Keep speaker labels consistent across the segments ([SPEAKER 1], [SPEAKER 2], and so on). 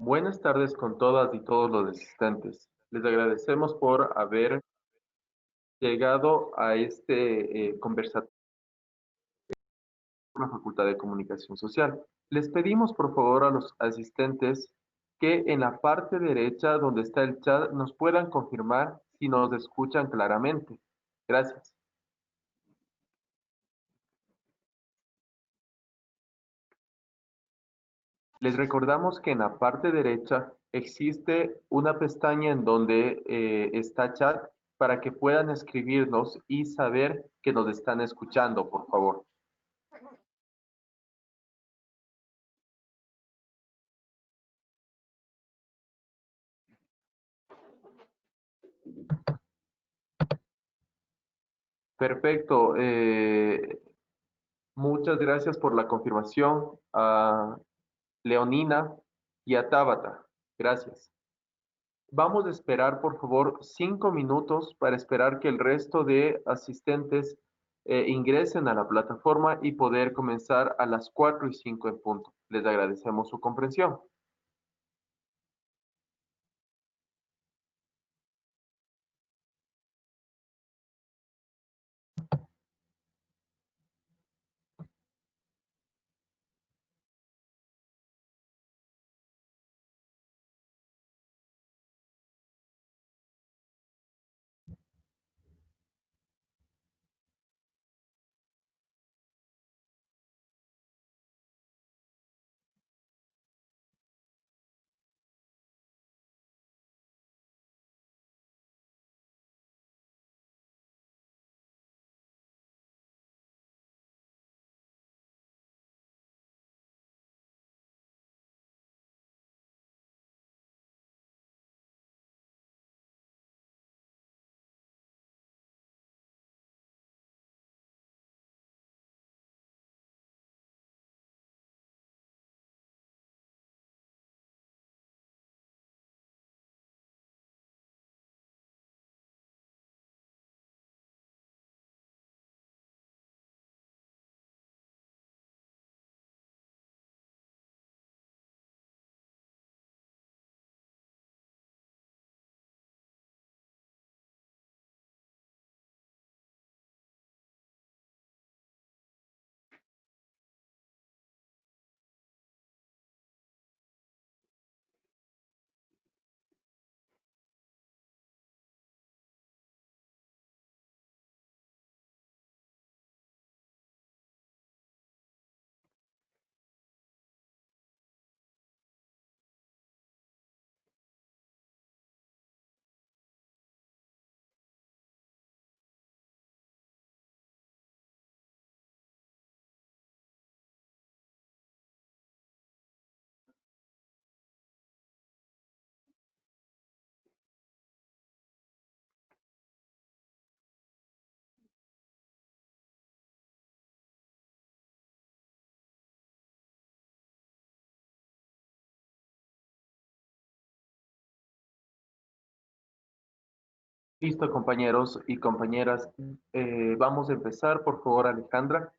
[SPEAKER 1] Buenas tardes con todas y todos los asistentes. Les agradecemos por haber llegado a este conversatorio en la Facultad de Comunicación Social. Les pedimos por favor a los asistentes que en la parte derecha donde está el chat nos puedan confirmar si nos escuchan claramente. Gracias. Les recordamos que en la parte derecha existe una pestaña en donde está chat para que puedan escribirnos y saber que nos están escuchando, por favor. Perfecto. Muchas gracias por la confirmación a Leonina y a Tabata. Gracias. Vamos a esperar, por favor, 5 minutos para esperar que el resto de asistentes ingresen a la plataforma y poder comenzar a las 4:05 en punto. Les agradecemos su comprensión. Listo, compañeros y compañeras. Vamos a empezar, por favor, Alejandra.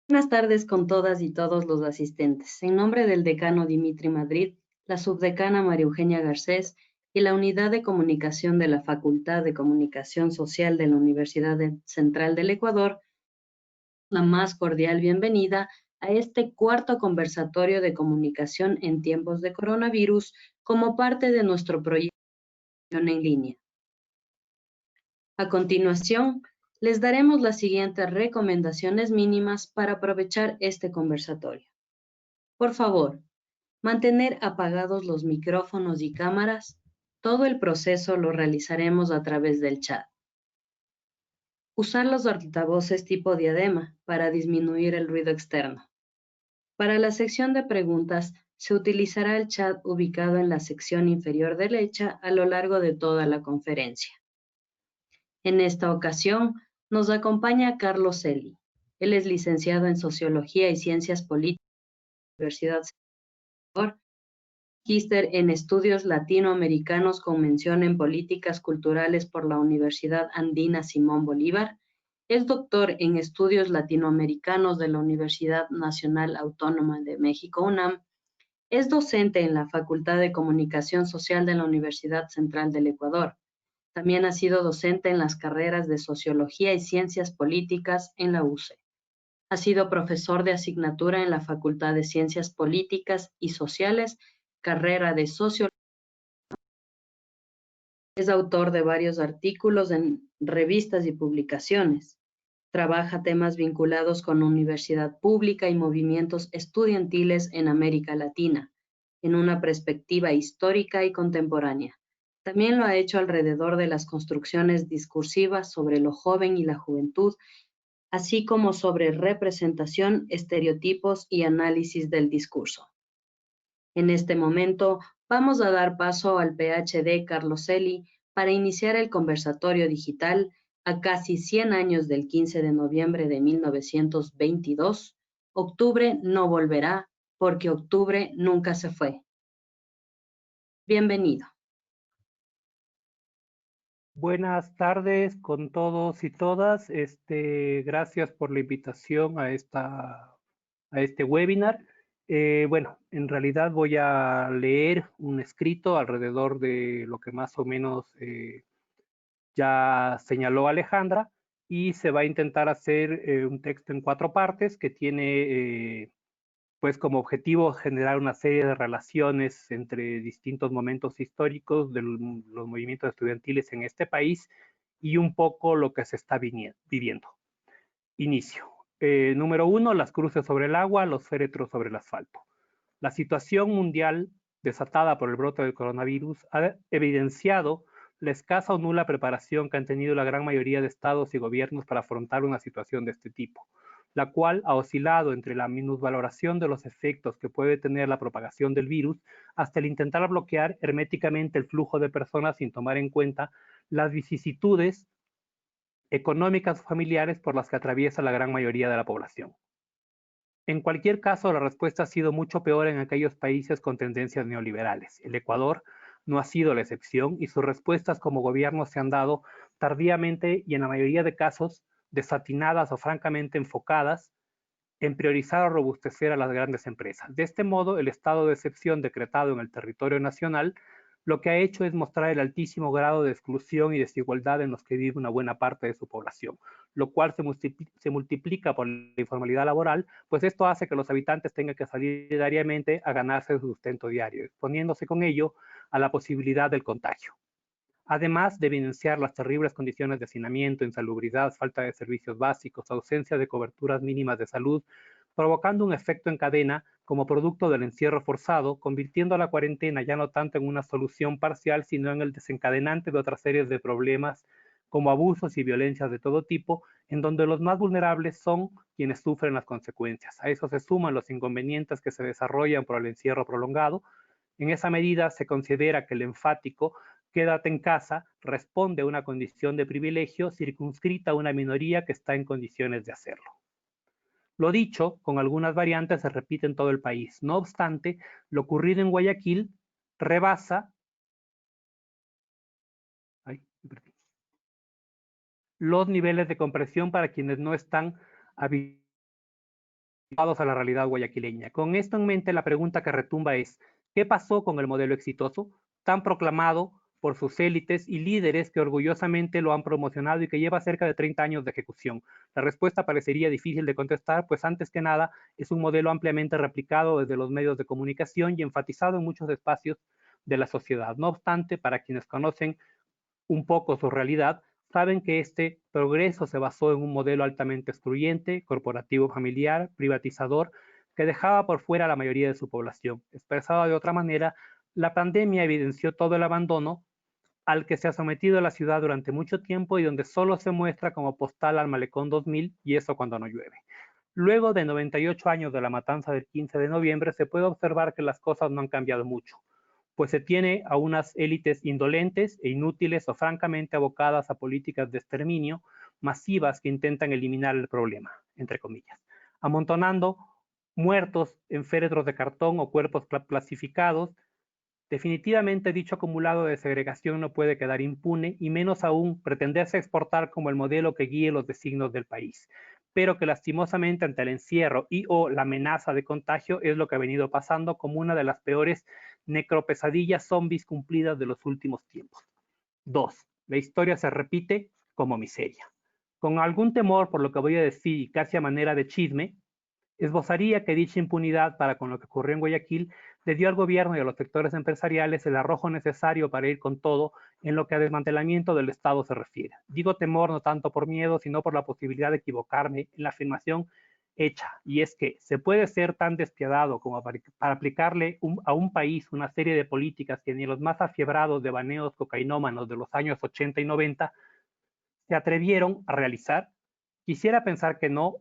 [SPEAKER 2] Buenas tardes con todas y todos los asistentes. En nombre del decano Dimitri Madrid, la subdecana María Eugenia Garcés y la Unidad de Comunicación de la Facultad de Comunicación Social de la Universidad Central del Ecuador, la más cordial bienvenida a este cuarto conversatorio de comunicación en tiempos de coronavirus como parte de nuestro proyecto en línea. A continuación, les daremos las siguientes recomendaciones mínimas para aprovechar este conversatorio. Por favor, mantener apagados los micrófonos y cámaras. Todo el proceso lo realizaremos a través del chat. Usar los altavoces tipo diadema para disminuir el ruido externo. Para la sección de preguntas, se utilizará el chat ubicado en la sección inferior derecha a lo largo de toda la conferencia. En esta ocasión, nos acompaña Carlos Celi. Él es licenciado en Sociología y Ciencias Políticas de la Universidad Central magíster en Estudios Latinoamericanos con mención en Políticas Culturales por la Universidad Andina Simón Bolívar. Es doctor en Estudios Latinoamericanos de la Universidad Nacional Autónoma de México, UNAM. Es docente en la Facultad de Comunicación Social de la Universidad Central del Ecuador. También ha sido docente en las carreras de Sociología y Ciencias Políticas en la UCE. Ha sido profesor de asignatura en la Facultad de Ciencias Políticas y Sociales, carrera de Sociología. Es autor de varios artículos en revistas y publicaciones. Trabaja temas vinculados con universidad pública y movimientos estudiantiles en América Latina, en una perspectiva histórica y contemporánea. También lo ha hecho alrededor de las construcciones discursivas sobre lo joven y la juventud, así como sobre representación, estereotipos y análisis del discurso. En este momento, vamos a dar paso al PhD Carlos Eli para iniciar el conversatorio digital a casi 100 años del 15 de noviembre de 1922. Octubre no volverá, porque octubre nunca se fue. Bienvenido.
[SPEAKER 3] Buenas tardes con todos y todas. Gracias por la invitación a este webinar. Bueno, en realidad voy a leer un escrito alrededor de lo que más o menos ya señaló Alejandra, y se va a intentar hacer un texto en 4 partes que tiene pues como objetivo generar una serie de relaciones entre distintos momentos históricos de los movimientos estudiantiles en este país y un poco lo que se está viviendo. Inicio. Número 1, las cruces sobre el agua, los féretros sobre el asfalto. La situación mundial desatada por el brote del coronavirus ha evidenciado la escasa o nula preparación que han tenido la gran mayoría de estados y gobiernos para afrontar una situación de este tipo, la cual ha oscilado entre la minusvaloración de los efectos que puede tener la propagación del virus hasta el intentar bloquear herméticamente el flujo de personas sin tomar en cuenta las vicisitudes económicas o familiares por las que atraviesa la gran mayoría de la población. En cualquier caso, la respuesta ha sido mucho peor en aquellos países con tendencias neoliberales. El Ecuador no ha sido la excepción y sus respuestas como gobierno se han dado tardíamente y en la mayoría de casos desatinadas o francamente enfocadas en priorizar o robustecer a las grandes empresas. De este modo, el estado de excepción decretado en el territorio nacional lo que ha hecho es mostrar el altísimo grado de exclusión y desigualdad en los que vive una buena parte de su población, lo cual se multiplica por la informalidad laboral, pues esto hace que los habitantes tengan que salir diariamente a ganarse su sustento diario, exponiéndose con ello a la posibilidad del contagio. Además de evidenciar las terribles condiciones de hacinamiento, insalubridad, falta de servicios básicos, ausencia de coberturas mínimas de salud, provocando un efecto en cadena como producto del encierro forzado, convirtiendo a la cuarentena ya no tanto en una solución parcial, sino en el desencadenante de otras series de problemas como abusos y violencias de todo tipo, en donde los más vulnerables son quienes sufren las consecuencias. A eso se suman los inconvenientes que se desarrollan por el encierro prolongado. En esa medida se considera que el enfático quédate en casa responde a una condición de privilegio circunscrita a una minoría que está en condiciones de hacerlo. Lo dicho, con algunas variantes, se repite en todo el país. No obstante, lo ocurrido en Guayaquil rebasa los niveles de compresión para quienes no están habituados a la realidad guayaquileña. Con esto en mente, la pregunta que retumba es, ¿qué pasó con el modelo exitoso, tan proclamado por sus élites y líderes que orgullosamente lo han promocionado y que lleva cerca de 30 años de ejecución? La respuesta parecería difícil de contestar, pues antes que nada es un modelo ampliamente replicado desde los medios de comunicación y enfatizado en muchos espacios de la sociedad. No obstante, para quienes conocen un poco su realidad, saben que este progreso se basó en un modelo altamente excluyente, corporativo familiar, privatizador, que dejaba por fuera a la mayoría de su población. Expresado de otra manera, la pandemia evidenció todo el abandono al que se ha sometido la ciudad durante mucho tiempo y donde solo se muestra como postal al Malecón 2000, y eso cuando no llueve. Luego de 98 años de la matanza del 15 de noviembre, se puede observar que las cosas no han cambiado mucho, pues se tiene a unas élites indolentes e inútiles o francamente abocadas a políticas de exterminio masivas que intentan eliminar el problema, entre comillas, amontonando muertos en féretros de cartón o cuerpos clasificados Definitivamente dicho acumulado de segregación no puede quedar impune y menos aún pretenderse exportar como el modelo que guíe los designios del país, pero que lastimosamente ante el encierro y o la amenaza de contagio es lo que ha venido pasando como una de las peores necropesadillas zombies cumplidas de los últimos tiempos. 2. La historia se repite como miseria. Con algún temor por lo que voy a decir y casi a manera de chisme, esbozaría que dicha impunidad para con lo que ocurrió en Guayaquil le dio al gobierno y a los sectores empresariales el arrojo necesario para ir con todo en lo que a desmantelamiento del Estado se refiere. Digo temor no tanto por miedo, sino por la posibilidad de equivocarme en la afirmación hecha, y es que se puede ser tan despiadado como para aplicarle a un país una serie de políticas que ni los más afiebrados de baneos cocainómanos de los años 80 y 90 se atrevieron a realizar. Quisiera pensar que no,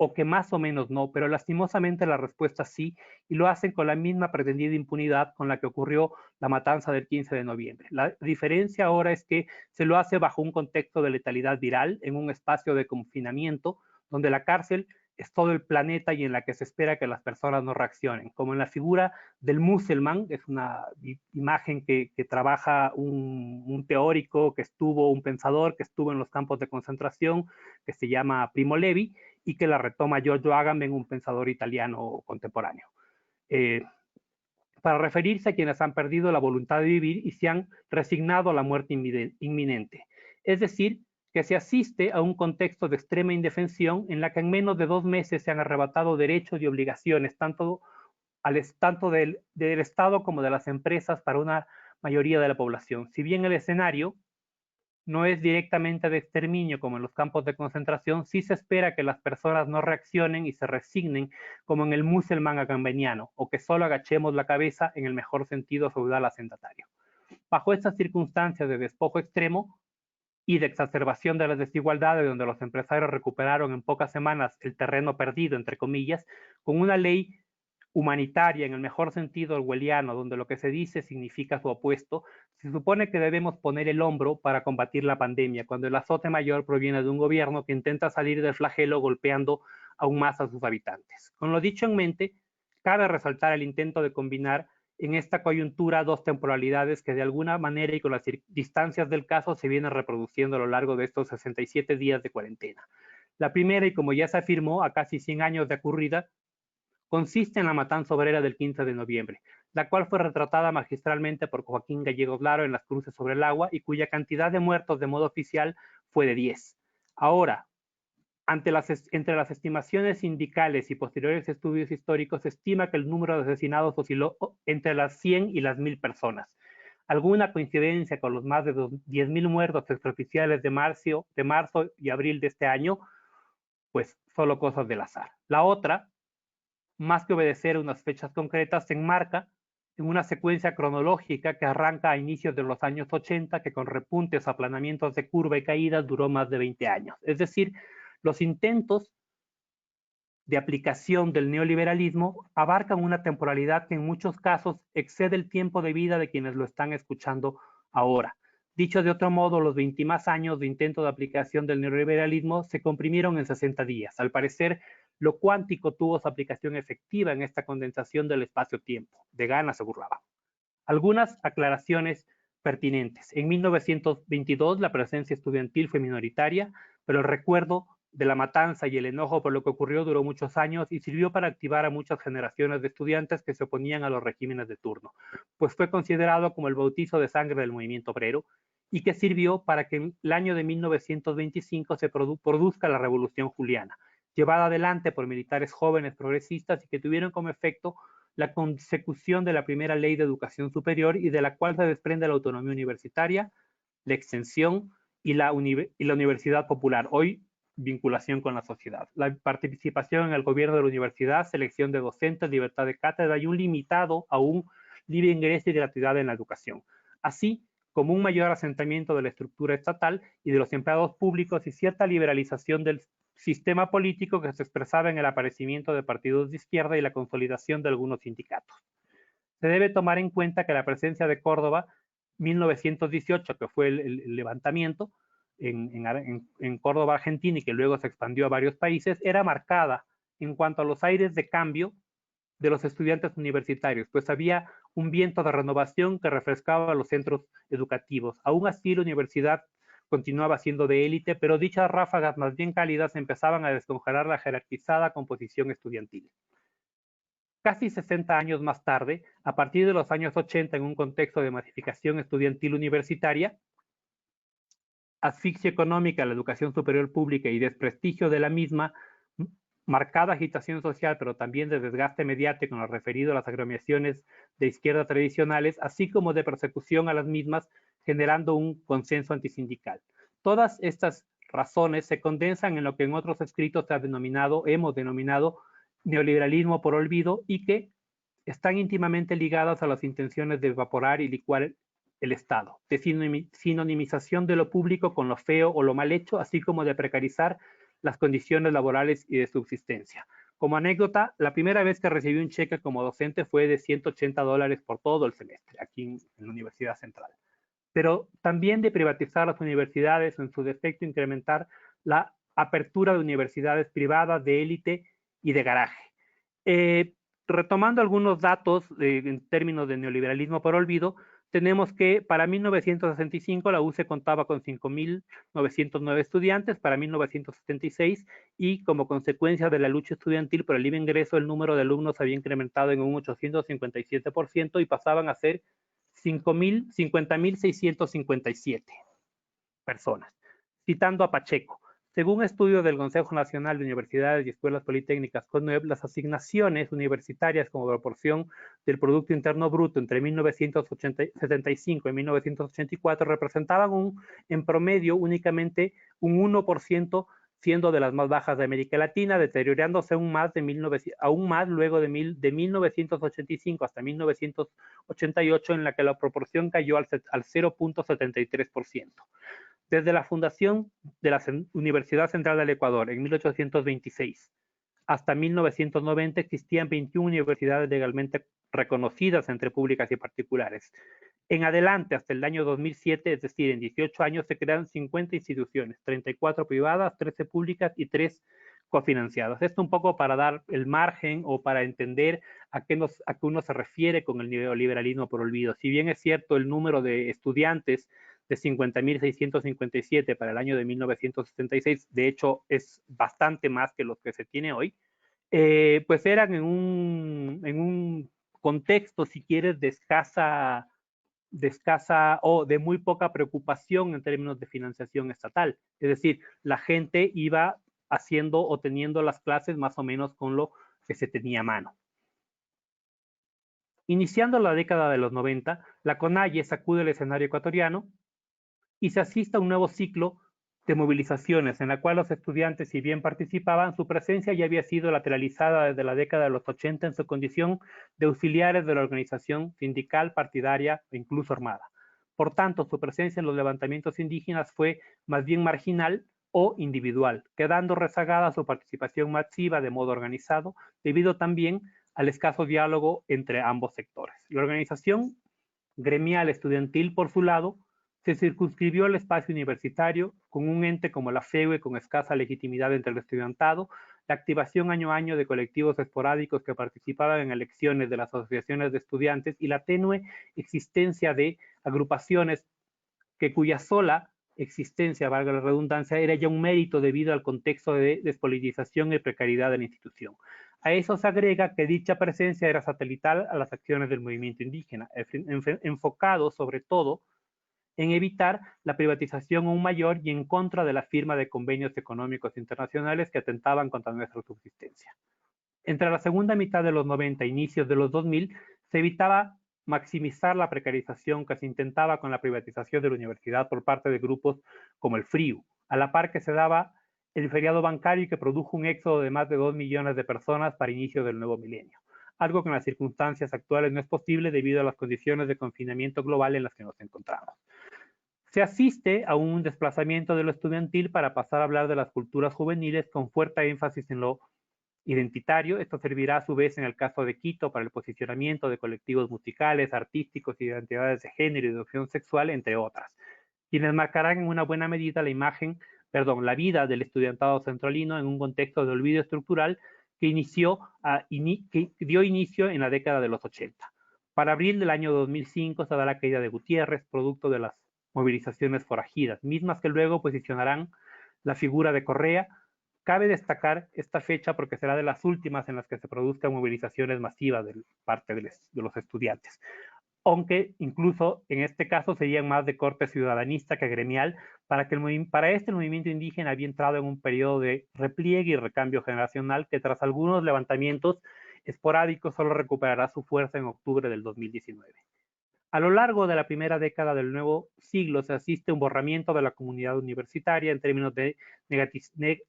[SPEAKER 3] o que más o menos no, pero lastimosamente la respuesta sí, y lo hacen con la misma pretendida impunidad con la que ocurrió la matanza del 15 de noviembre. La diferencia ahora es que se lo hace bajo un contexto de letalidad viral, en un espacio de confinamiento, donde la cárcel es todo el planeta y en la que se espera que las personas no reaccionen, como en la figura del musulmán, es una imagen que trabaja un teórico que estuvo, un pensador que estuvo en los campos de concentración, que se llama Primo Levi, y que la retoma Giorgio Agamben, un pensador italiano contemporáneo. Para referirse a quienes han perdido la voluntad de vivir y se han resignado a la muerte inminente. Es decir, que se asiste a un contexto de extrema indefensión en la que en menos de 2 meses se han arrebatado derechos y obligaciones, tanto del Estado como de las empresas para una mayoría de la población. Si bien el escenario no es directamente de exterminio como en los campos de concentración, sí se espera que las personas no reaccionen y se resignen como en el musulmán agambeniano, o que solo agachemos la cabeza en el mejor sentido feudal hacendatario. Bajo estas circunstancias de despojo extremo y de exacerbación de las desigualdades, donde los empresarios recuperaron en pocas semanas el terreno perdido, entre comillas, con una ley humanitaria en el mejor sentido orwelliano, donde lo que se dice significa su opuesto, se supone que debemos poner el hombro para combatir la pandemia, cuando el azote mayor proviene de un gobierno que intenta salir del flagelo golpeando aún más a sus habitantes. Con lo dicho en mente, cabe resaltar el intento de combinar en esta coyuntura 2 temporalidades que de alguna manera y con las distancias del caso se vienen reproduciendo a lo largo de estos 67 días de cuarentena. La primera, y como ya se afirmó, a casi 100 años de ocurrida, consiste en la matanza obrera del 15 de noviembre, la cual fue retratada magistralmente por Joaquín Gallegos Laro en Las Cruces sobre el Agua y cuya cantidad de muertos de modo oficial fue de 10. Ahora, entre las estimaciones sindicales y posteriores estudios históricos, se estima que el número de asesinados osciló entre las 100 y las 1000 personas. ¿Alguna coincidencia con los más de 10.000 muertos extraoficiales de marzo y abril de este año? Pues solo cosas del azar. La otra, más que obedecer unas fechas concretas, se enmarca en una secuencia cronológica que arranca a inicios de los años 80, que con repuntes, aplanamientos de curva y caídas duró más de 20 años. Es decir, los intentos de aplicación del neoliberalismo abarcan una temporalidad que en muchos casos excede el tiempo de vida de quienes lo están escuchando ahora. Dicho de otro modo, los 20 más años de intento de aplicación del neoliberalismo se comprimieron en 60 días. Al parecer, lo cuántico tuvo su aplicación efectiva en esta condensación del espacio-tiempo. De gana se burlaba. Algunas aclaraciones pertinentes. En 1922 la presencia estudiantil fue minoritaria, pero el recuerdo de la matanza y el enojo por lo que ocurrió duró muchos años y sirvió para activar a muchas generaciones de estudiantes que se oponían a los regímenes de turno, pues fue considerado como el bautizo de sangre del movimiento obrero y que sirvió para que en el año de 1925 se produzca la Revolución Juliana, llevada adelante por militares jóvenes progresistas y que tuvieron como efecto la consecución de la primera ley de educación superior y de la cual se desprende la autonomía universitaria, la extensión y la universidad popular, hoy vinculación con la sociedad. La participación en el gobierno de la universidad, selección de docentes, libertad de cátedra y un limitado a un libre ingreso y gratuidad en la educación, así como un mayor asentamiento de la estructura estatal y de los empleados públicos y cierta liberalización del sistema político que se expresaba en el aparecimiento de partidos de izquierda y la consolidación de algunos sindicatos. Se debe tomar en cuenta que la presencia de Córdoba, 1918, que fue el levantamiento en Córdoba, Argentina, y que luego se expandió a varios países, era marcada en cuanto a los aires de cambio de los estudiantes universitarios, pues había un viento de renovación que refrescaba los centros educativos. Aún así, la universidad continuaba siendo de élite, pero dichas ráfagas más bien cálidas empezaban a descongelar la jerarquizada composición estudiantil. Casi 60 años más tarde, a partir de los años 80, en un contexto de masificación estudiantil universitaria, asfixia económica a la educación superior pública y desprestigio de la misma, marcada agitación social, pero también de desgaste mediático en lo referido a las agremiaciones de izquierda tradicionales, así como de persecución a las mismas, generando un consenso antisindical. Todas estas razones se condensan en lo que en otros escritos hemos denominado neoliberalismo por olvido y que están íntimamente ligadas a las intenciones de evaporar y licuar el Estado, de sinonimización de lo público con lo feo o lo mal hecho, así como de precarizar las condiciones laborales y de subsistencia. Como anécdota, la primera vez que recibí un cheque como docente fue de $180 por todo el semestre, aquí en la Universidad Central. Pero también de privatizar las universidades o en su defecto incrementar la apertura de universidades privadas de élite y de garaje. Retomando algunos datos en términos de neoliberalismo por olvido, tenemos que para 1965 la UCE contaba con 5.909 estudiantes, para 1976, y como consecuencia de la lucha estudiantil por el libre ingreso, el número de alumnos había incrementado en un 857% y pasaban a ser 50.657 personas. Citando a Pacheco, según estudios del Consejo Nacional de Universidades y Escuelas Politécnicas, CONUEP, las asignaciones universitarias como proporción del Producto Interno Bruto entre 1975 y 1984 representaban en promedio únicamente un 1%, siendo de las más bajas de América Latina, deteriorándose aún más luego de 1985 hasta 1988, en la que la proporción cayó al 0.73%. Desde la fundación de la Universidad Central del Ecuador en 1826 hasta 1990 existían 21 universidades legalmente reconocidas entre públicas y particulares. En adelante, hasta el año 2007, es decir, en 18 años, se crearon 50 instituciones, 34 privadas, 13 públicas y 3 cofinanciadas. Esto un poco para dar el margen o para entender a qué uno se refiere con el neoliberalismo por olvido. Si bien es cierto el número de estudiantes de 50.657 para el año de 1976, de hecho es bastante más que los que se tiene hoy, pues eran en un contexto, si quieres, de escasa o de muy poca preocupación en términos de financiación estatal. Es decir, la gente iba haciendo o teniendo las clases más o menos con lo que se tenía a mano. Iniciando la década de los 90, la CONAIE sacude el escenario ecuatoriano y se asiste a un nuevo ciclo de movilizaciones en la cual los estudiantes, si bien participaban, su presencia ya había sido lateralizada desde la década de los 80 en su condición de auxiliares de la organización sindical, partidaria e incluso armada. Por tanto, su presencia en los levantamientos indígenas fue más bien marginal o individual, quedando rezagada su participación masiva de modo organizado, debido también al escaso diálogo entre ambos sectores. La organización gremial estudiantil, por su lado, se circunscribió al espacio universitario con un ente como la FEUE con escasa legitimidad entre el estudiantado, la activación año a año de colectivos esporádicos que participaban en elecciones de las asociaciones de estudiantes y la tenue existencia de agrupaciones cuya sola existencia, valga la redundancia, era ya un mérito debido al contexto de despolitización y precariedad de la institución. A eso se agrega que dicha presencia era satelital a las acciones del movimiento indígena, enfocado sobre todo en evitar la privatización aún mayor y en contra de la firma de convenios económicos internacionales que atentaban contra nuestra subsistencia. Entre la segunda mitad de los 90 e inicios de los 2000, se evitaba maximizar la precarización que se intentaba con la privatización de la universidad por parte de grupos como el FRIU, a la par que se daba el feriado bancario y que produjo un éxodo de más de 2 millones de personas para inicio del nuevo milenio, algo que en las circunstancias actuales no es posible debido a las condiciones de confinamiento global en las que nos encontramos. Se asiste a un desplazamiento de lo estudiantil para pasar a hablar de las culturas juveniles con fuerte énfasis en lo identitario. Esto servirá a su vez en el caso de Quito para el posicionamiento de colectivos musicales, artísticos, identidades de género y de opción sexual, entre otras, quienes marcarán en una buena medida la vida del estudiantado centralino en un contexto de olvido estructural que dio inicio en la década de los 80. Para abril del año 2005 se da la caída de Gutiérrez, producto de las movilizaciones forajidas, mismas que luego posicionarán la figura de Correa. Cabe destacar esta fecha porque será de las últimas en las que se produzcan movilizaciones masivas de parte de los estudiantes, aunque incluso en este caso serían más de corte ciudadanista que gremial, para el movimiento indígena había entrado en un periodo de repliegue y recambio generacional que tras algunos levantamientos esporádicos solo recuperará su fuerza en octubre del 2019. A lo largo de la primera década del nuevo siglo se asiste a un borramiento de la comunidad universitaria en términos de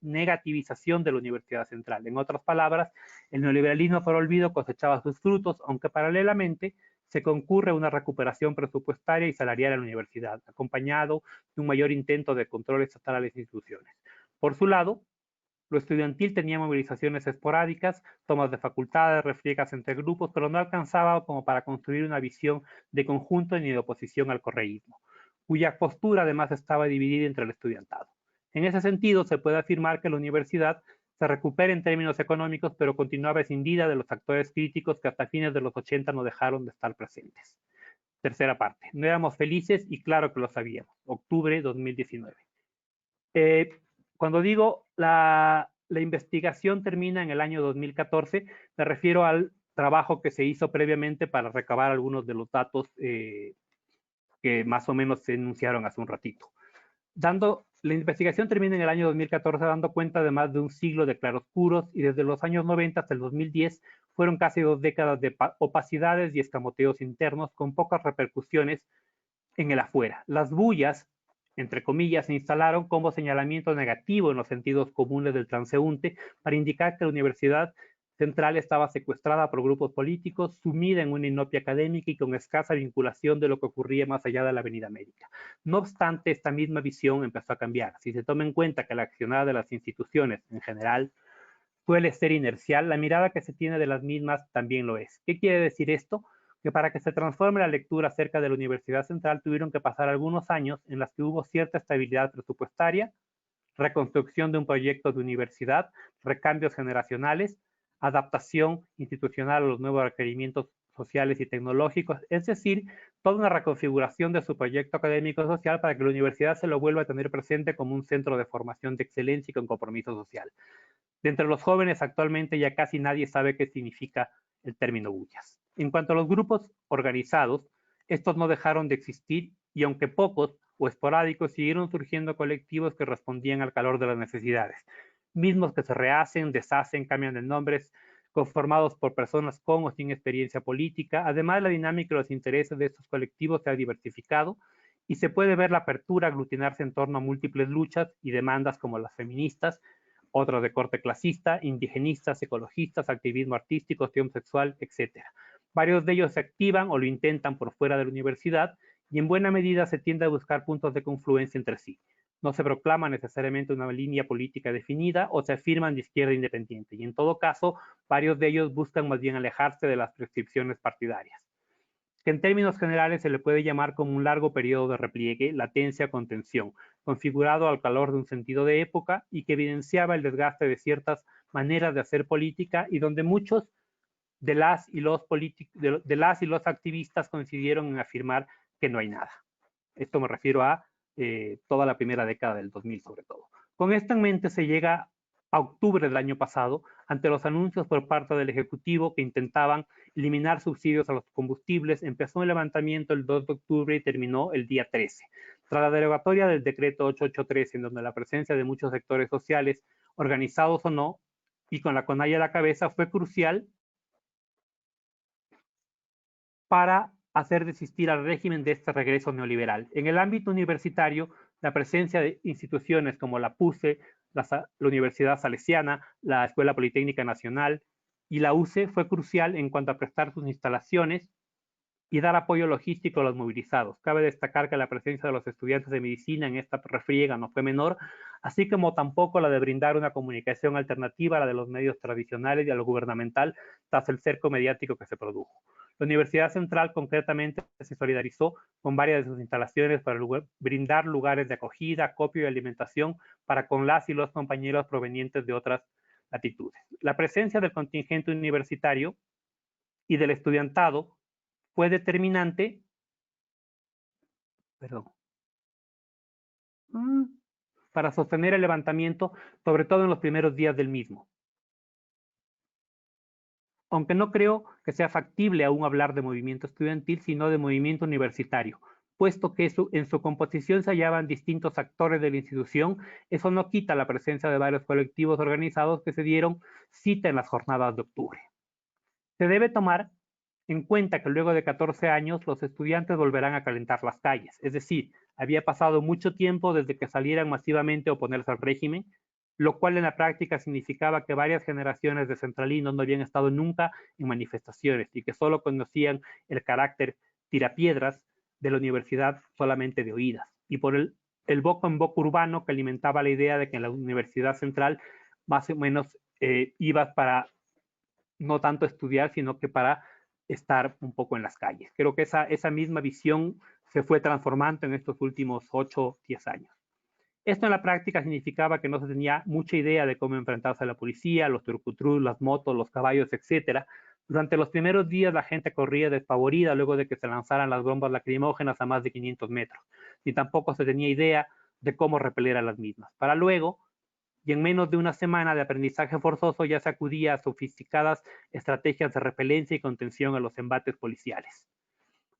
[SPEAKER 3] negativización de la Universidad Central. En otras palabras, el neoliberalismo por olvido cosechaba sus frutos, aunque paralelamente se concurre a una recuperación presupuestaria y salarial en la universidad, acompañado de un mayor intento de control estatal a las instituciones. Por su lado, lo estudiantil tenía movilizaciones esporádicas, tomas de facultades, refriegas entre grupos, pero no alcanzaba como para construir una visión de conjunto ni de oposición al correísmo, cuya postura además estaba dividida entre el estudiantado. En ese sentido, se puede afirmar que la universidad se recupera en términos económicos, pero continuaba escindida de los actores críticos que hasta fines de los 80 no dejaron de estar presentes. Tercera parte. No éramos felices y claro que lo sabíamos. Octubre 2019. Cuando digo la investigación termina en el año 2014, me refiero al trabajo que se hizo previamente para recabar algunos de los datos que más o menos se enunciaron hace un ratito. La investigación termina en el año 2014 dando cuenta de más de un siglo de claroscuros y desde los años 90 hasta el 2010 fueron casi 2 décadas de opacidades y escamoteos internos con pocas repercusiones en el afuera. Las bullas, entre comillas, se instalaron como señalamiento negativo en los sentidos comunes del transeúnte para indicar que la Universidad Central estaba secuestrada por grupos políticos, sumida en una inopia académica y con escasa vinculación de lo que ocurría más allá de la Avenida América. No obstante, esta misma visión empezó a cambiar. Si se toma en cuenta que la accionada de las instituciones en general suele ser inercial, la mirada que se tiene de las mismas también lo es. ¿Qué quiere decir esto? Que para que se transforme la lectura acerca de la Universidad Central tuvieron que pasar algunos años en las que hubo cierta estabilidad presupuestaria, reconstrucción de un proyecto de universidad, recambios generacionales, adaptación institucional a los nuevos requerimientos sociales y tecnológicos, es decir, toda una reconfiguración de su proyecto académico social para que la universidad se lo vuelva a tener presente como un centro de formación de excelencia y con compromiso social. De entre los jóvenes actualmente ya casi nadie sabe qué significa el término bullas. En cuanto a los grupos organizados, estos no dejaron de existir y aunque pocos o esporádicos, siguieron surgiendo colectivos que respondían al calor de las necesidades, mismos que se rehacen, deshacen, cambian de nombres, conformados por personas con o sin experiencia política. Además, la dinámica y los intereses de estos colectivos se ha diversificado y se puede ver la apertura a aglutinarse en torno a múltiples luchas y demandas como las feministas, otras de corte clasista, indigenistas, ecologistas, activismo artístico, acción sexual, etc. Varios de ellos se activan o lo intentan por fuera de la universidad y en buena medida se tiende a buscar puntos de confluencia entre sí. No se proclama necesariamente una línea política definida o se afirman de izquierda independiente y en todo caso varios de ellos buscan más bien alejarse de las prescripciones partidarias, que en términos generales se le puede llamar como un largo periodo de repliegue, latencia, contención, configurado al calor de un sentido de época y que evidenciaba el desgaste de ciertas maneras de hacer política y donde muchos de las y los activistas coincidieron en afirmar que no hay nada. Esto me refiero a toda la primera década del 2000 sobre todo. Con esto en mente se llega a octubre del año pasado ante los anuncios por parte del Ejecutivo que intentaban eliminar subsidios a los combustibles. Empezó un levantamiento el 2 de octubre y terminó el día 13. Tras la derogatoria del decreto 883, en donde la presencia de muchos sectores sociales, organizados o no, y con la CONAIE a la cabeza, fue crucial para hacer desistir al régimen de este regreso neoliberal. En el ámbito universitario, la presencia de instituciones como la PUCE, la Universidad Salesiana, la Escuela Politécnica Nacional y la UCE fue crucial en cuanto a prestar sus instalaciones y dar apoyo logístico a los movilizados. Cabe destacar que la presencia de los estudiantes de medicina en esta refriega no fue menor, así como tampoco la de brindar una comunicación alternativa a la de los medios tradicionales y a lo gubernamental tras el cerco mediático que se produjo. La Universidad Central concretamente se solidarizó con varias de sus instalaciones para brindar lugares de acogida, acopio y alimentación para con las y los compañeros provenientes de otras latitudes. La presencia del contingente universitario y del estudiantado fue determinante, para sostener el levantamiento, sobre todo en los primeros días del mismo. Aunque no creo que sea factible aún hablar de movimiento estudiantil, sino de movimiento universitario, puesto que en su composición se hallaban distintos actores de la institución, eso no quita la presencia de varios colectivos organizados que se dieron cita en las jornadas de octubre. Se debe tomar en cuenta que luego de 14 años los estudiantes volverán a calentar las calles, es decir, había pasado mucho tiempo desde que salieran masivamente a oponerse al régimen, lo cual en la práctica significaba que varias generaciones de centralinos no habían estado nunca en manifestaciones y que solo conocían el carácter tirapiedras de la universidad solamente de oídas, y por el boca en boca urbano que alimentaba la idea de que en la Universidad Central más o menos ibas para no tanto estudiar, sino que para estar un poco en las calles. Creo que esa misma visión se fue transformando en estos últimos 8 o 10 años. Esto en la práctica significaba que no se tenía mucha idea de cómo enfrentarse a la policía, los turucutrus, las motos, los caballos, etc. Durante los primeros días la gente corría despavorida luego de que se lanzaran las bombas lacrimógenas a más de 500 metros, ni tampoco se tenía idea de cómo repeler a las mismas. Para luego, y en menos de una semana de aprendizaje forzoso, ya se acudía a sofisticadas estrategias de repelencia y contención a los embates policiales.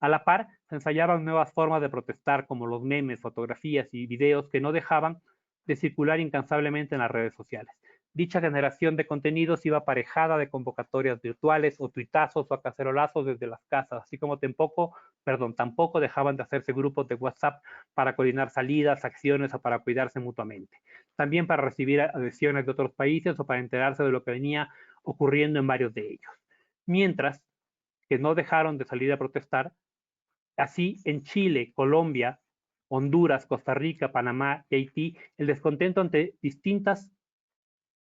[SPEAKER 3] A la par, se ensayaban nuevas formas de protestar, como los memes, fotografías y videos que no dejaban de circular incansablemente en las redes sociales. Dicha generación de contenidos iba aparejada de convocatorias virtuales o tuitazos o a cacerolazos desde las casas, así como tampoco dejaban de hacerse grupos de WhatsApp para coordinar salidas, acciones o para cuidarse mutuamente. También para recibir adhesiones de otros países o para enterarse de lo que venía ocurriendo en varios de ellos. Mientras que no dejaron de salir a protestar, así en Chile, Colombia, Honduras, Costa Rica, Panamá y Haití, el descontento ante distintas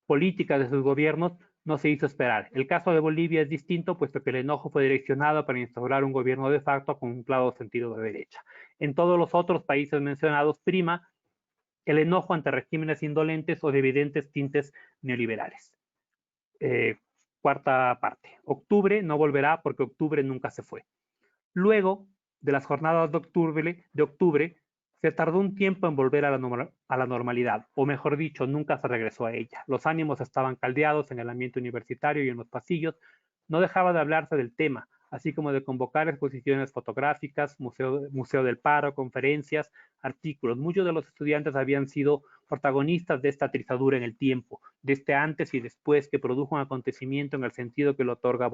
[SPEAKER 3] políticas de sus gobiernos no se hizo esperar. El caso de Bolivia es distinto, puesto que el enojo fue direccionado para instaurar un gobierno de facto con un claro sentido de derecha. En todos los otros países mencionados prima el enojo ante regímenes indolentes o de evidentes tintes neoliberales. Cuarta parte. Octubre no volverá porque octubre nunca se fue. Luego de las jornadas de octubre, se tardó un tiempo en volver a la normalidad, o mejor dicho, nunca se regresó a ella. Los ánimos estaban caldeados en el ambiente universitario y en los pasillos. No dejaba de hablarse del tema, así como de convocar exposiciones fotográficas, museo del paro, conferencias, artículos. Muchos de los estudiantes habían sido protagonistas de esta trizadura en el tiempo, de este antes y después que produjo un acontecimiento en el sentido que lo otorga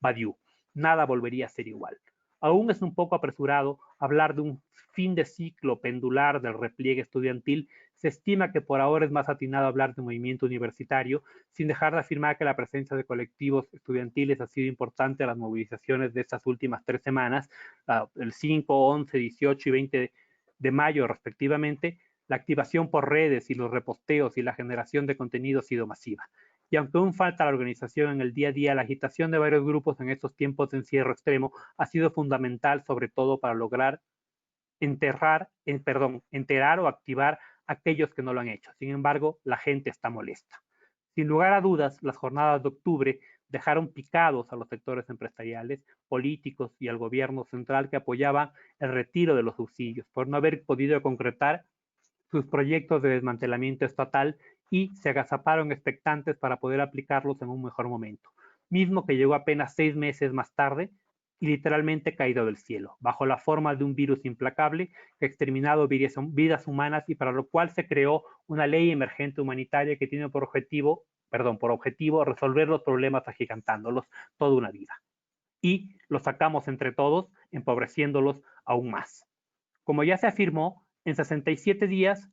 [SPEAKER 3] Badiou. Nada volvería a ser igual. Aún es un poco apresurado hablar de un fin de ciclo pendular del repliegue estudiantil. Se estima que por ahora es más atinado hablar de movimiento universitario, sin dejar de afirmar que la presencia de colectivos estudiantiles ha sido importante a las movilizaciones de estas últimas 3 semanas, el 5, 11, 18 y 20 de mayo respectivamente. La activación por redes y los reposteos y la generación de contenido ha sido masiva. Y aunque aún falta la organización en el día a día, la agitación de varios grupos en estos tiempos de encierro extremo ha sido fundamental, sobre todo para lograr enterar o activar a aquellos que no lo han hecho. Sin embargo, la gente está molesta. Sin lugar a dudas, las jornadas de octubre dejaron picados a los sectores empresariales, políticos y al gobierno central que apoyaba el retiro de los subsidios por no haber podido concretar sus proyectos de desmantelamiento estatal y se agazaparon expectantes para poder aplicarlos en un mejor momento, mismo que llegó apenas 6 meses más tarde y literalmente caído del cielo, bajo la forma de un virus implacable que ha exterminado vidas humanas y para lo cual se creó una ley emergente humanitaria que tiene por objetivo resolver los problemas agigantándolos toda una vida. Y los sacamos entre todos, empobreciéndolos aún más. Como ya se afirmó, en 67 días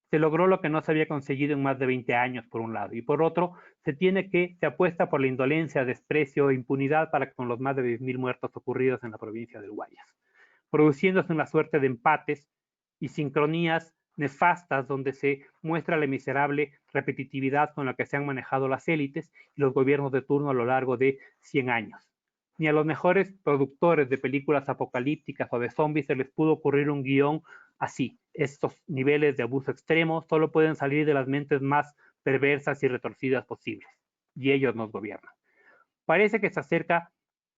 [SPEAKER 3] se logró lo que no se había conseguido en más de 20 años, por un lado, y por otro, se apuesta por la indolencia, desprecio e impunidad para con los más de 10.000 muertos ocurridos en la provincia del Guayas, produciéndose una suerte de empates y sincronías nefastas donde se muestra la miserable repetitividad con la que se han manejado las élites y los gobiernos de turno a lo largo de 100 años. Ni a los mejores productores de películas apocalípticas o de zombies se les pudo ocurrir un guión así. Estos niveles de abuso extremo solo pueden salir de las mentes más perversas y retorcidas posibles. Y ellos nos gobiernan. Parece que se acerca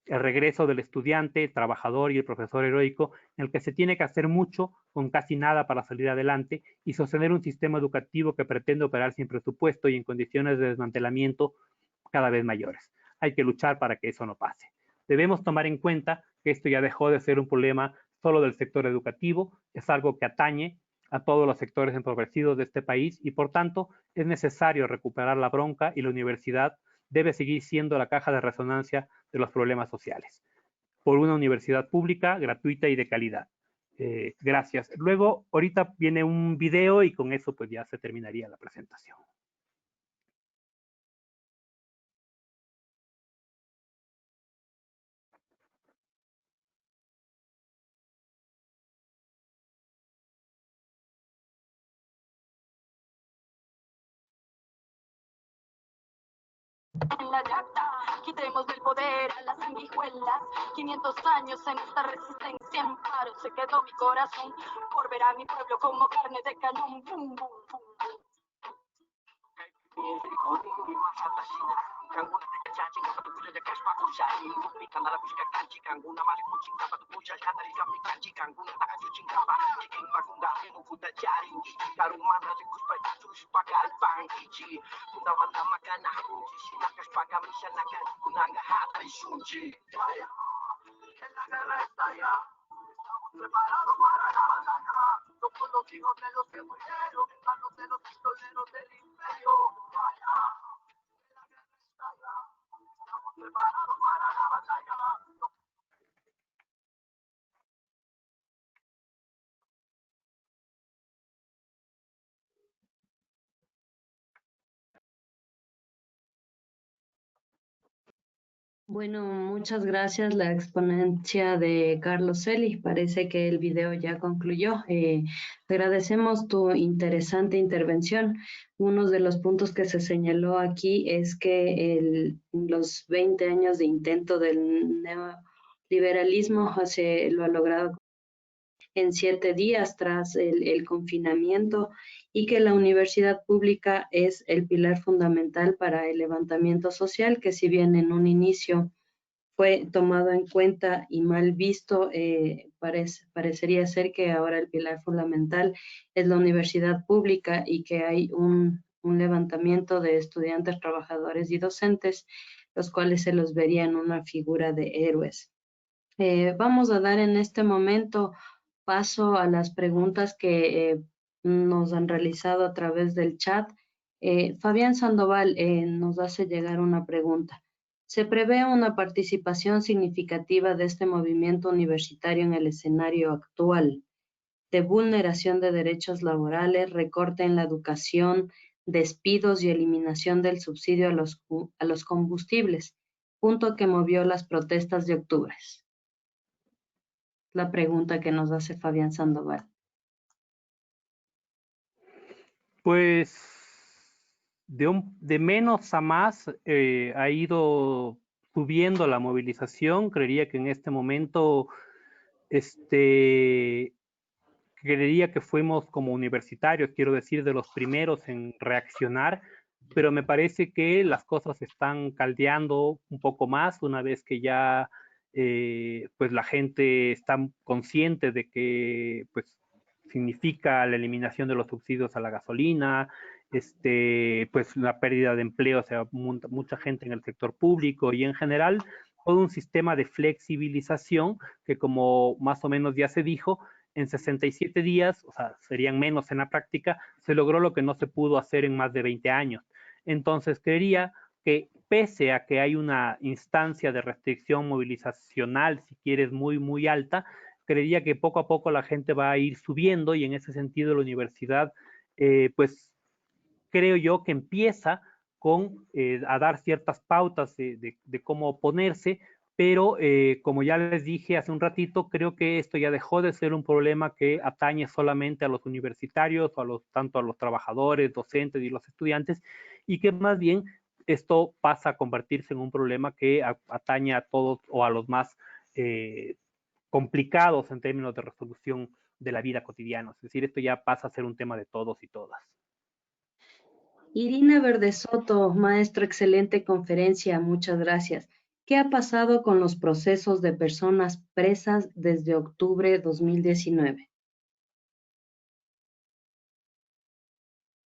[SPEAKER 3] el regreso del estudiante, el trabajador y el profesor heroico, en el que se tiene que hacer mucho con casi nada para salir adelante y sostener un sistema educativo que pretende operar sin presupuesto y en condiciones de desmantelamiento cada vez mayores. Hay que luchar para que eso no pase. Debemos tomar en cuenta que esto ya dejó de ser un problema solo del sector educativo, es algo que atañe a todos los sectores empobrecidos de este país y por tanto es necesario recuperar la bronca y la universidad debe seguir siendo la caja de resonancia de los problemas sociales, por una universidad pública, gratuita y de calidad. Gracias. Luego, ahorita viene un video y con eso pues ya se terminaría la presentación.
[SPEAKER 4] En la yata, quitemos del poder a las sanguijuelas. 500 años en esta resistencia en paro. Se quedó mi corazón por ver a mi pueblo como carne de cañón. Bum, bum, bum, bum. Preparados para la batalla, somos los hijos de los que murieron, manos de los pistoleros del imperio. Vaya, la guerra estalla, estamos preparados para la batalla.
[SPEAKER 2] Bueno, muchas gracias. La exponencia de Carlos Celis. Parece que el video ya concluyó. Agradecemos tu interesante intervención. Uno de los puntos que se señaló aquí es que los 20 años de intento del neoliberalismo lo ha logrado en 7 días tras el confinamiento y que la universidad pública es el pilar fundamental para el levantamiento social, que si bien en un inicio fue tomado en cuenta y mal visto, parecería ser que ahora el pilar fundamental es la universidad pública y que hay un levantamiento de estudiantes, trabajadores y docentes, los cuales se los vería en una figura de héroes. Vamos a dar en este momento paso a las preguntas que nos han realizado a través del chat. Fabián Sandoval nos hace llegar una pregunta. ¿Se prevé una participación significativa de este movimiento universitario en el escenario actual de vulneración de derechos laborales, recorte en la educación, despidos y eliminación del subsidio a los combustibles, punto que movió las protestas de octubre? La pregunta que nos hace Fabián Sandoval.
[SPEAKER 3] Pues de menos a más ha ido subiendo la movilización. Creería que en este momento, creería que fuimos como universitarios, quiero decir, de los primeros en reaccionar, pero me parece que las cosas están caldeando un poco más una vez que ya pues la gente está consciente de que pues significa la eliminación de los subsidios a la gasolina, pues la pérdida de empleo, o sea, mucha gente en el sector público y en general todo un sistema de flexibilización que como más o menos ya se dijo, en 67 días, o sea, serían menos en la práctica, se logró lo que no se pudo hacer en más de 20 años. Entonces, creería que pese a que hay una instancia de restricción movilizacional, si quieres, muy, muy alta, creería que poco a poco la gente va a ir subiendo y en ese sentido la universidad, pues creo yo que empieza a dar ciertas pautas de cómo oponerse, pero como ya les dije hace un ratito, creo que esto ya dejó de ser un problema que atañe solamente a los universitarios, o tanto a los trabajadores, docentes y los estudiantes, y que más bien esto pasa a convertirse en un problema que atañe a todos o a los más complicados en términos de resolución de la vida cotidiana. Es decir, esto ya pasa a ser un tema de todos y todas.
[SPEAKER 2] Irina Verde Soto, maestro, excelente conferencia, muchas gracias. ¿Qué ha pasado con los procesos de personas presas desde octubre 2019?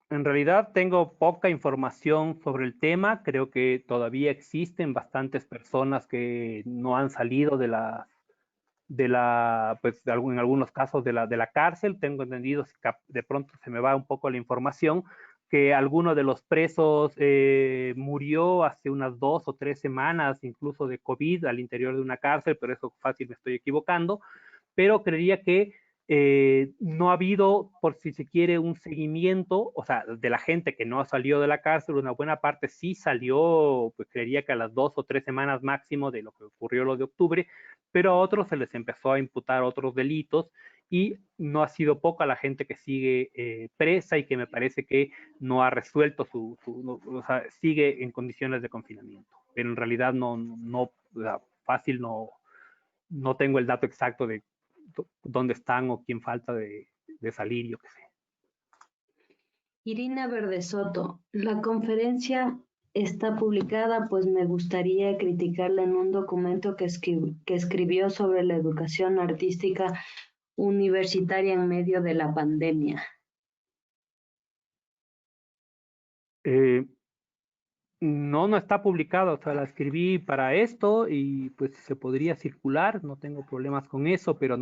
[SPEAKER 3] En realidad tengo poca información sobre el tema. Creo que todavía existen bastantes personas que no han salido pues en algunos casos de la cárcel. Tengo entendido, de pronto se me va un poco la información, que alguno de los presos murió hace unas 2 o 3 semanas, incluso de COVID al interior de una cárcel, pero eso fácil me estoy equivocando. Pero creería que no ha habido, por si se quiere, un seguimiento, o sea, de la gente que no salió de la cárcel, una buena parte sí salió, pues creería que a las 2 o 3 semanas máximo de lo que ocurrió lo de octubre, pero a otros se les empezó a imputar otros delitos y no ha sido poca la gente que sigue presa y que me parece que no ha resuelto o sea, sigue en condiciones de confinamiento. Pero en realidad o sea, fácil no tengo el dato exacto de dónde están o quién falta de salir, yo qué sé.
[SPEAKER 2] Irina Verde Soto, la conferencia está publicada, pues me gustaría criticarla en un documento que escribió sobre la educación artística universitaria en medio de la pandemia.
[SPEAKER 3] No está publicado, o sea, la escribí para esto y pues se podría circular, no tengo problemas con eso, pero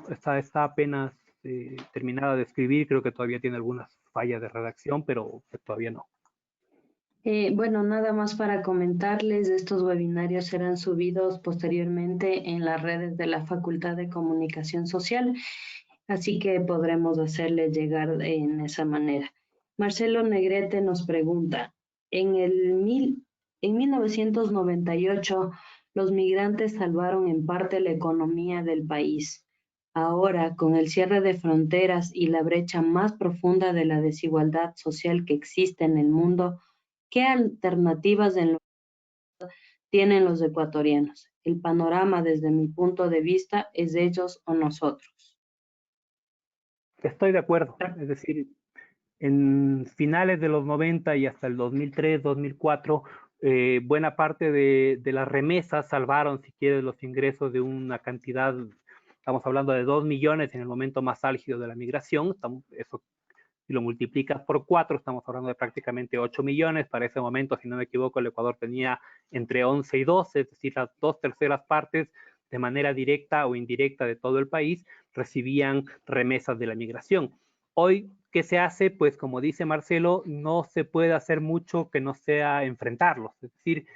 [SPEAKER 3] está apenas terminada de escribir, creo que todavía tiene algunas fallas de redacción, pero pues, todavía no.
[SPEAKER 2] Bueno, nada más para comentarles, estos webinarios serán subidos posteriormente en las redes de la Facultad de Comunicación Social, así que podremos hacerles llegar en esa manera. Marcelo Negrete nos pregunta, en 1998 los migrantes salvaron en parte la economía del país. Ahora, con el cierre de fronteras y la brecha más profunda de la desigualdad social que existe en el mundo, ¿qué alternativas tienen los ecuatorianos? El panorama desde mi punto de vista es ellos o nosotros.
[SPEAKER 3] Estoy de acuerdo, es decir, en finales de los 90 y hasta el 2003, 2004, buena parte de las remesas salvaron, si quieres, los ingresos de una cantidad, estamos hablando de 2 millones en el momento más álgido de la migración. Eso, si lo multiplicas por 4, estamos hablando de prácticamente 8 millones. Para ese momento, si no me equivoco, el Ecuador tenía entre 11 y 12, es decir, las 2/3 partes de manera directa o indirecta de todo el país recibían remesas de la migración. Hoy, ¿qué se hace? Pues como dice Marcelo, no se puede hacer mucho que no sea enfrentarlos. Es decir,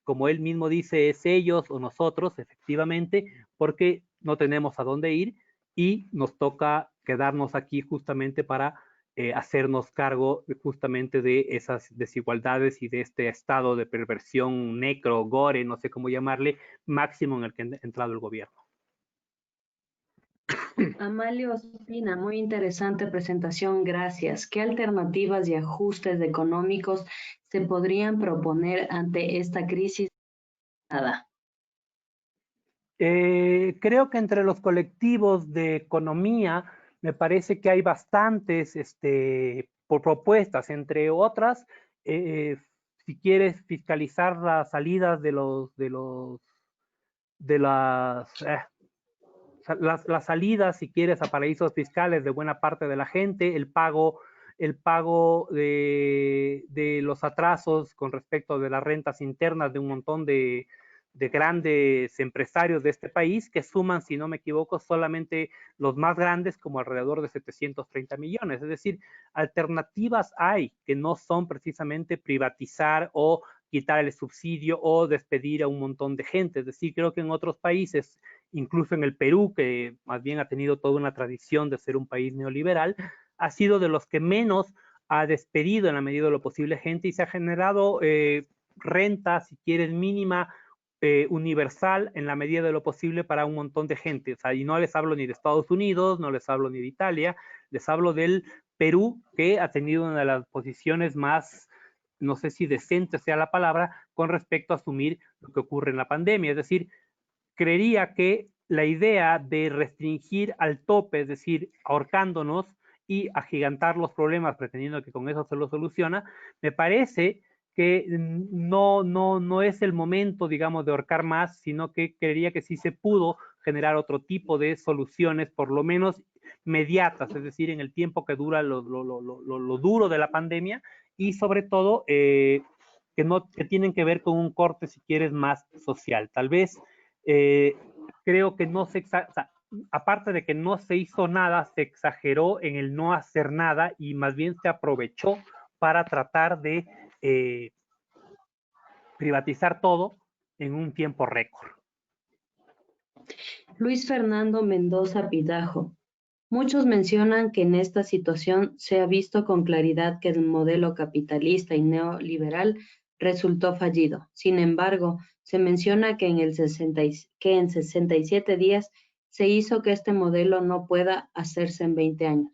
[SPEAKER 3] como él mismo dice, es ellos o nosotros, efectivamente, porque no tenemos a dónde ir y nos toca quedarnos aquí justamente para hacernos cargo justamente de esas desigualdades y de este estado de perversión necro, gore, no sé cómo llamarle, máximo en el que ha entrado el gobierno.
[SPEAKER 2] Amalio Ospina, muy interesante presentación, gracias. ¿Qué alternativas y ajustes económicos se podrían proponer ante esta crisis?
[SPEAKER 3] Creo que entre los colectivos de economía me parece que hay bastantes por propuestas, entre otras, si quieres fiscalizar las salidas de las salidas, si quieres, a paraísos fiscales de buena parte de la gente, el pago de los atrasos con respecto de las rentas internas de un montón de grandes empresarios de este país que suman, si no me equivoco, solamente los más grandes como alrededor de 730 millones. Es decir, alternativas hay que no son precisamente privatizar o quitar el subsidio o despedir a un montón de gente. Es decir, creo que en otros países, incluso en el Perú, que más bien ha tenido toda una tradición de ser un país neoliberal, ha sido de los que menos ha despedido en la medida de lo posible gente y se ha generado renta, si quieres, mínima, universal en la medida de lo posible para un montón de gente. O sea, y no les hablo ni de Estados Unidos, no les hablo ni de Italia, les hablo del Perú, que ha tenido una de las posiciones más, no sé si decente sea la palabra, con respecto a asumir lo que ocurre en la pandemia. Es decir, creería que la idea de restringir al tope, es decir, ahorcándonos y agigantar los problemas pretendiendo que con eso se lo soluciona, me parece que no es el momento, digamos, de ahorcar más, sino que creería que sí se pudo generar otro tipo de soluciones, por lo menos mediatas, es decir, en el tiempo que dura lo duro de la pandemia, y sobre todo que tienen que ver con un corte, si quieres, más social. Tal vez creo que no se o sea, aparte de que no se hizo nada, se exageró en el no hacer nada y más bien se aprovechó para tratar de privatizar todo en un tiempo récord.
[SPEAKER 2] Luis Fernando Mendoza Pidajo. Muchos mencionan que en esta situación se ha visto con claridad que el modelo capitalista y neoliberal resultó fallido. Sin embargo, se menciona que en 67 días se hizo que este modelo no pueda hacerse en 20 años.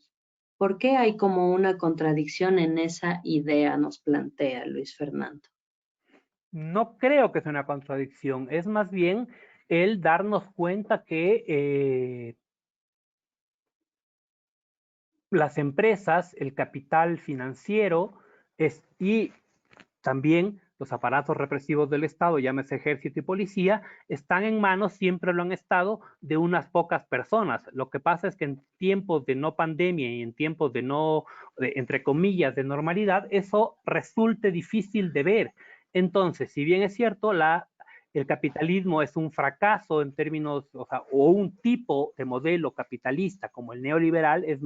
[SPEAKER 2] ¿Por qué hay como una contradicción en esa idea? Nos plantea Luis Fernando.
[SPEAKER 3] No creo que sea una contradicción, es más bien el darnos cuenta que las empresas, el capital financiero y también los aparatos represivos del Estado, llámese ejército y policía, están en manos, siempre lo han estado, de unas pocas personas. Lo que pasa es que en tiempos de no pandemia y en tiempos de no, entre comillas, de normalidad, eso resulte difícil de ver. Entonces, si bien es cierto, el capitalismo es un fracaso en términos, o un tipo de modelo capitalista como el neoliberal es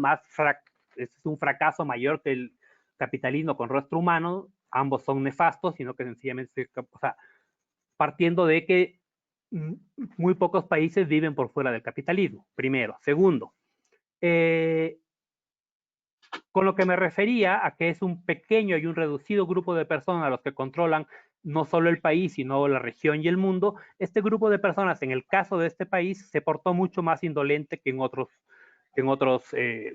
[SPEAKER 3] un fracaso mayor que el capitalismo con rostro humano. Ambos son nefastos, sino que sencillamente, partiendo de que muy pocos países viven por fuera del capitalismo, primero. Segundo, con lo que me refería a que es un pequeño y un reducido grupo de personas los que controlan no solo el país, sino la región y el mundo, este grupo de personas, en el caso de este país, se portó mucho más indolente que en otros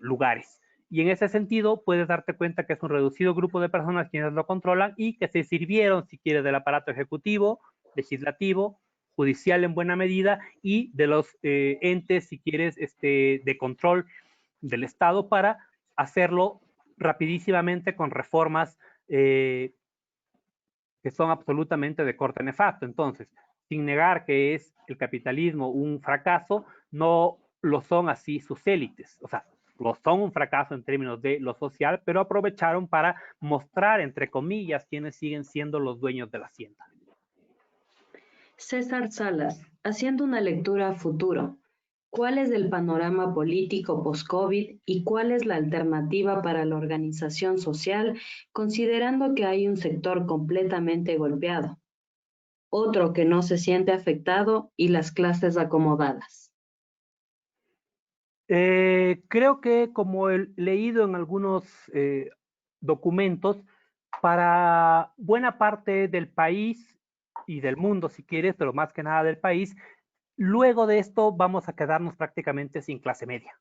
[SPEAKER 3] lugares. Y en ese sentido, puedes darte cuenta que es un reducido grupo de personas quienes lo controlan y que se sirvieron, si quieres, del aparato ejecutivo, legislativo, judicial en buena medida y de los entes, si quieres, de control del Estado para hacerlo rapidísimamente con reformas que son absolutamente de corte nefasto. Entonces, sin negar que es el capitalismo un fracaso, no lo son así sus élites. O sea, lo son un fracaso en términos de lo social, pero aprovecharon para mostrar, entre comillas, quiénes siguen siendo los dueños de la hacienda.
[SPEAKER 2] César Salas, haciendo una lectura a futuro, ¿cuál es el panorama político post-COVID y cuál es la alternativa para la organización social, considerando que hay un sector completamente golpeado, otro que no se siente afectado y las clases acomodadas?
[SPEAKER 3] Creo que, como he leído en algunos documentos, para buena parte del país y del mundo, si quieres, pero más que nada del país, luego de esto vamos a quedarnos prácticamente sin clase media,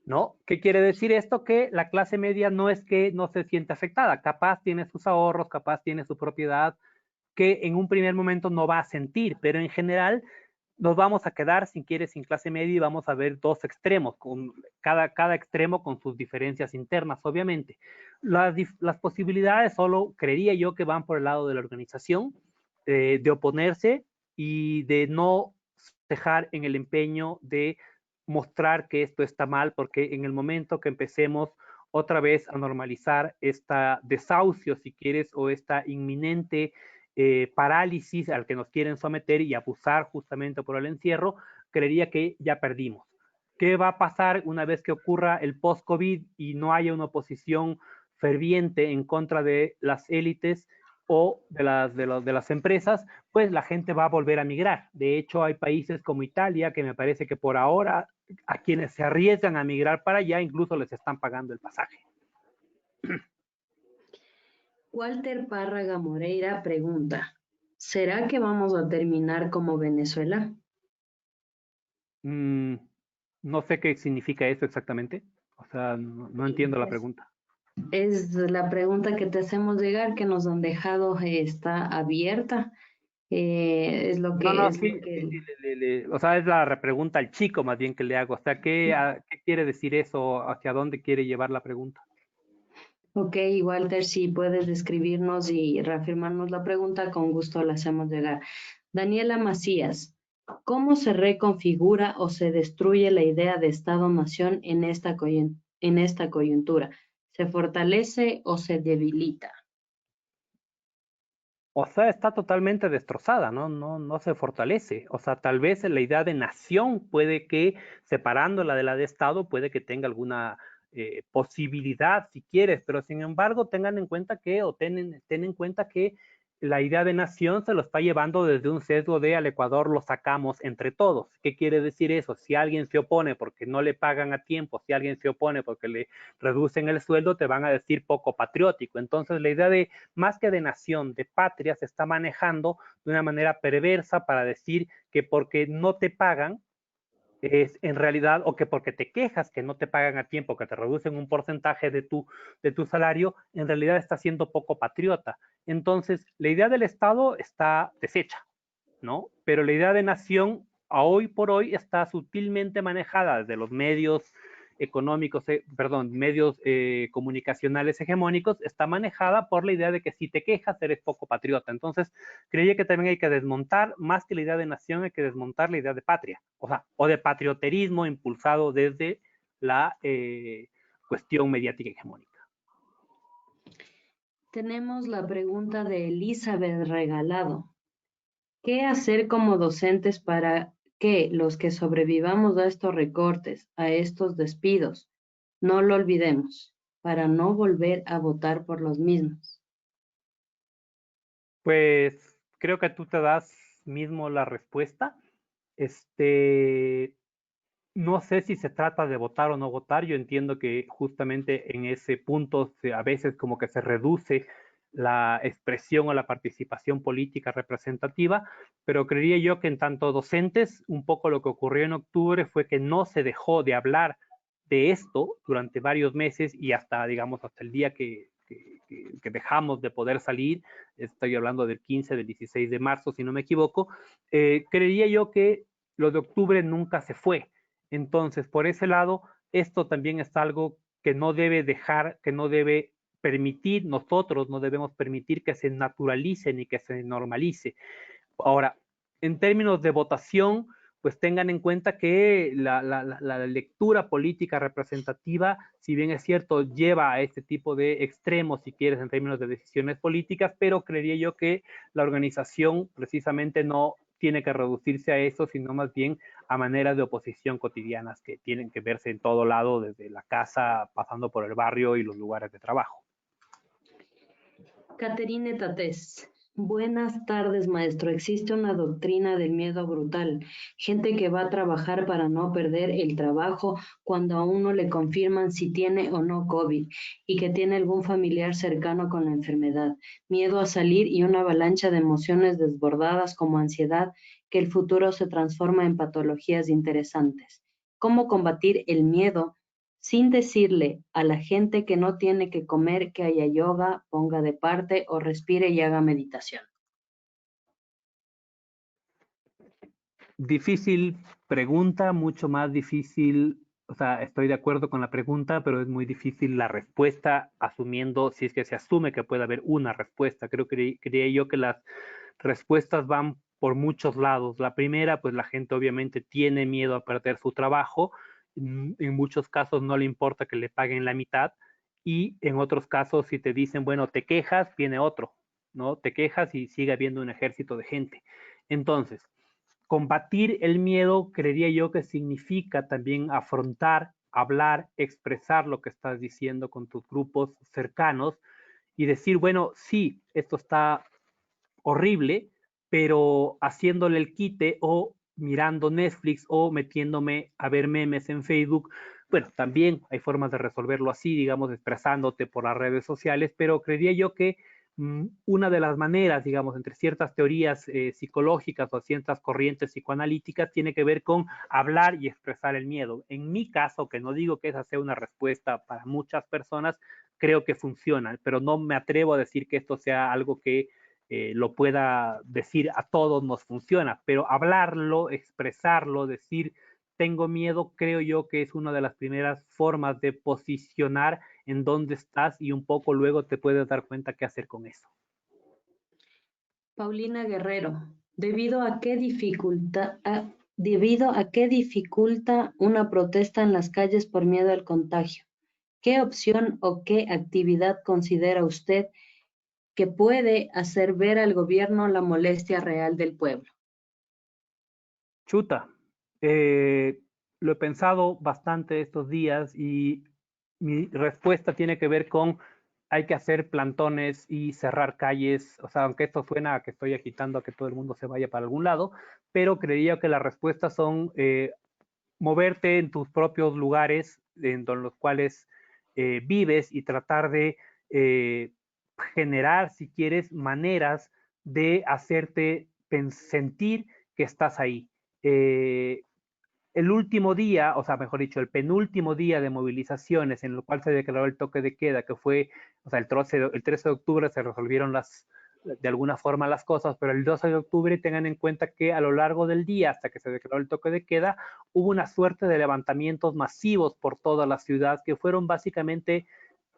[SPEAKER 3] ¿no? ¿Qué quiere decir esto? Que la clase media no es que no se siente afectada, capaz tiene sus ahorros, capaz tiene su propiedad, que en un primer momento no va a sentir, pero en general nos vamos a quedar, si quieres, sin clase media y vamos a ver dos extremos, con cada extremo con sus diferencias internas, obviamente. Las posibilidades solo creería yo que van por el lado de la organización, de oponerse y de no dejar en el empeño de mostrar que esto está mal, porque en el momento que empecemos otra vez a normalizar esta desahucio, si quieres, o esta inminente parálisis al que nos quieren someter y abusar justamente por el encierro, creería que ya perdimos. ¿Qué va a pasar una vez que ocurra el post-COVID y no haya una oposición ferviente en contra de las élites o de las empresas? Pues la gente va a volver a migrar. De hecho, hay países como Italia que me parece que por ahora a quienes se arriesgan a migrar para allá incluso les están pagando el pasaje.
[SPEAKER 2] Walter Párraga Moreira pregunta, ¿será que vamos a terminar como Venezuela?
[SPEAKER 3] No sé qué significa eso exactamente. O sea, no entiendo la pregunta.
[SPEAKER 2] Es la pregunta que te hacemos llegar, que nos han dejado, está abierta. Es lo que...
[SPEAKER 3] No,
[SPEAKER 2] es
[SPEAKER 3] sí,
[SPEAKER 2] lo que...
[SPEAKER 3] o sea, es la repregunta al chico más bien que le hago. O sea, ¿qué quiere decir eso? ¿Hacia dónde quiere llevar la pregunta?
[SPEAKER 2] Ok, Walter, si puedes describirnos y reafirmarnos la pregunta, con gusto la hacemos llegar. Daniela Macías, ¿cómo se reconfigura o se destruye la idea de Estado-nación en esta coyuntura? ¿Se fortalece o se debilita?
[SPEAKER 3] O sea, está totalmente destrozada, ¿no? No se fortalece. O sea, tal vez la idea de nación puede que, separándola de la de Estado, puede que tenga alguna posibilidad, si quieres, pero sin embargo, tengan en cuenta que, o ten en cuenta que la idea de nación se lo está llevando desde un sesgo de al Ecuador lo sacamos entre todos. ¿Qué quiere decir eso? Si alguien se opone porque no le pagan a tiempo, si alguien se opone porque le reducen el sueldo, te van a decir poco patriótico. Entonces, la idea de más que de nación, de patria, se está manejando de una manera perversa para decir que porque no te pagan, es en realidad, o que porque te quejas que no te pagan a tiempo, que te reducen un porcentaje de tu salario, en realidad estás siendo poco patriota. Entonces, la idea del Estado está deshecha, ¿no? Pero la idea de nación, a hoy por hoy, está sutilmente manejada desde los medios económicos, medios comunicacionales hegemónicos, está manejada por la idea de que si te quejas eres poco patriota. Entonces, creía que también hay que desmontar, más que la idea de nación, hay que desmontar la idea de patria, o sea, o de patrioterismo impulsado desde la cuestión mediática hegemónica.
[SPEAKER 2] Tenemos la pregunta de Elizabeth Regalado. ¿Qué hacer como docentes para que los que sobrevivamos a estos recortes, a estos despidos, no lo olvidemos, para no volver a votar por los mismos?
[SPEAKER 3] Pues creo que tú te das mismo la respuesta. Este, no sé si se trata de votar o no votar. Yo entiendo que justamente en ese punto a veces como que se reduce la expresión o la participación política representativa, pero creería yo que en tanto docentes, un poco lo que ocurrió en octubre fue que no se dejó de hablar de esto durante varios meses y hasta, digamos, hasta el día que dejamos de poder salir, estoy hablando del 15, del 16 de marzo, si no me equivoco, creería yo que lo de octubre nunca se fue. Entonces, por ese lado, esto también es algo que no debe dejar, que no debe permitir, nosotros no debemos permitir que se naturalice ni que se normalice. Ahora, en términos de votación, pues tengan en cuenta que la lectura política representativa, si bien es cierto, lleva a este tipo de extremos, si quieres, en términos de decisiones políticas, pero creería yo que la organización precisamente no tiene que reducirse a eso, sino más bien a maneras de oposición cotidianas que tienen que verse en todo lado, desde la casa, pasando por el barrio y los lugares de trabajo.
[SPEAKER 2] Caterine Tatés. Buenas tardes, maestro. Existe una doctrina del miedo brutal. Gente que va a trabajar para no perder el trabajo cuando a uno le confirman si tiene o no COVID y que tiene algún familiar cercano con la enfermedad. Miedo a salir y una avalancha de emociones desbordadas como ansiedad, que el futuro se transforma en patologías interesantes. ¿Cómo combatir el miedo sin decirle a la gente que no tiene que comer, que haya yoga, ponga de parte o respire y haga meditación?
[SPEAKER 3] Difícil pregunta, mucho más difícil, o sea, estoy de acuerdo con la pregunta, pero es muy difícil la respuesta, asumiendo, si es que se asume que puede haber una respuesta. Creía yo que las respuestas van por muchos lados. La primera, pues la gente obviamente tiene miedo a perder su trabajo, en muchos casos no le importa que le paguen la mitad, y en otros casos, si te dicen, bueno, te quejas, viene otro, ¿no? Te quejas y sigue habiendo un ejército de gente. Entonces, combatir el miedo, creería yo que significa también afrontar, hablar, expresar lo que estás diciendo con tus grupos cercanos y decir, bueno, sí, esto está horrible, pero haciéndole el quite o mirando Netflix o metiéndome a ver memes en Facebook. Bueno, también hay formas de resolverlo así, digamos, expresándote por las redes sociales, pero creería yo que una de las maneras, digamos, entre ciertas teorías psicológicas o ciertas corrientes psicoanalíticas, tiene que ver con hablar y expresar el miedo. En mi caso, que no digo que esa sea una respuesta para muchas personas, creo que funciona, pero no me atrevo a decir que esto sea algo que lo pueda decir a todos nos funciona, pero hablarlo, expresarlo, decir tengo miedo, creo yo que es una de las primeras formas de posicionar en dónde estás y un poco luego te puedes dar cuenta qué hacer con eso.
[SPEAKER 2] Paulina Guerrero, debido a qué dificulta una protesta en las calles por miedo al contagio? ¿Qué opción o qué actividad considera usted que puede hacer ver al gobierno la molestia real del pueblo?
[SPEAKER 3] Chuta, lo he pensado bastante estos días y mi respuesta tiene que ver con hay que hacer plantones y cerrar calles, o sea, aunque esto suena a que estoy agitando a que todo el mundo se vaya para algún lado, pero creería que las respuestas son moverte en tus propios lugares en los cuales vives y tratar de generar, si quieres, maneras de hacerte sentir que estás ahí. Eh, el último día, o sea, mejor dicho, el penúltimo día de movilizaciones en el cual se declaró el toque de queda, que fue, o sea, el 13 de octubre se resolvieron de alguna forma las cosas, pero el 12 de octubre tengan en cuenta que a lo largo del día, hasta que se declaró el toque de queda, hubo una suerte de levantamientos masivos por toda la ciudad que fueron básicamente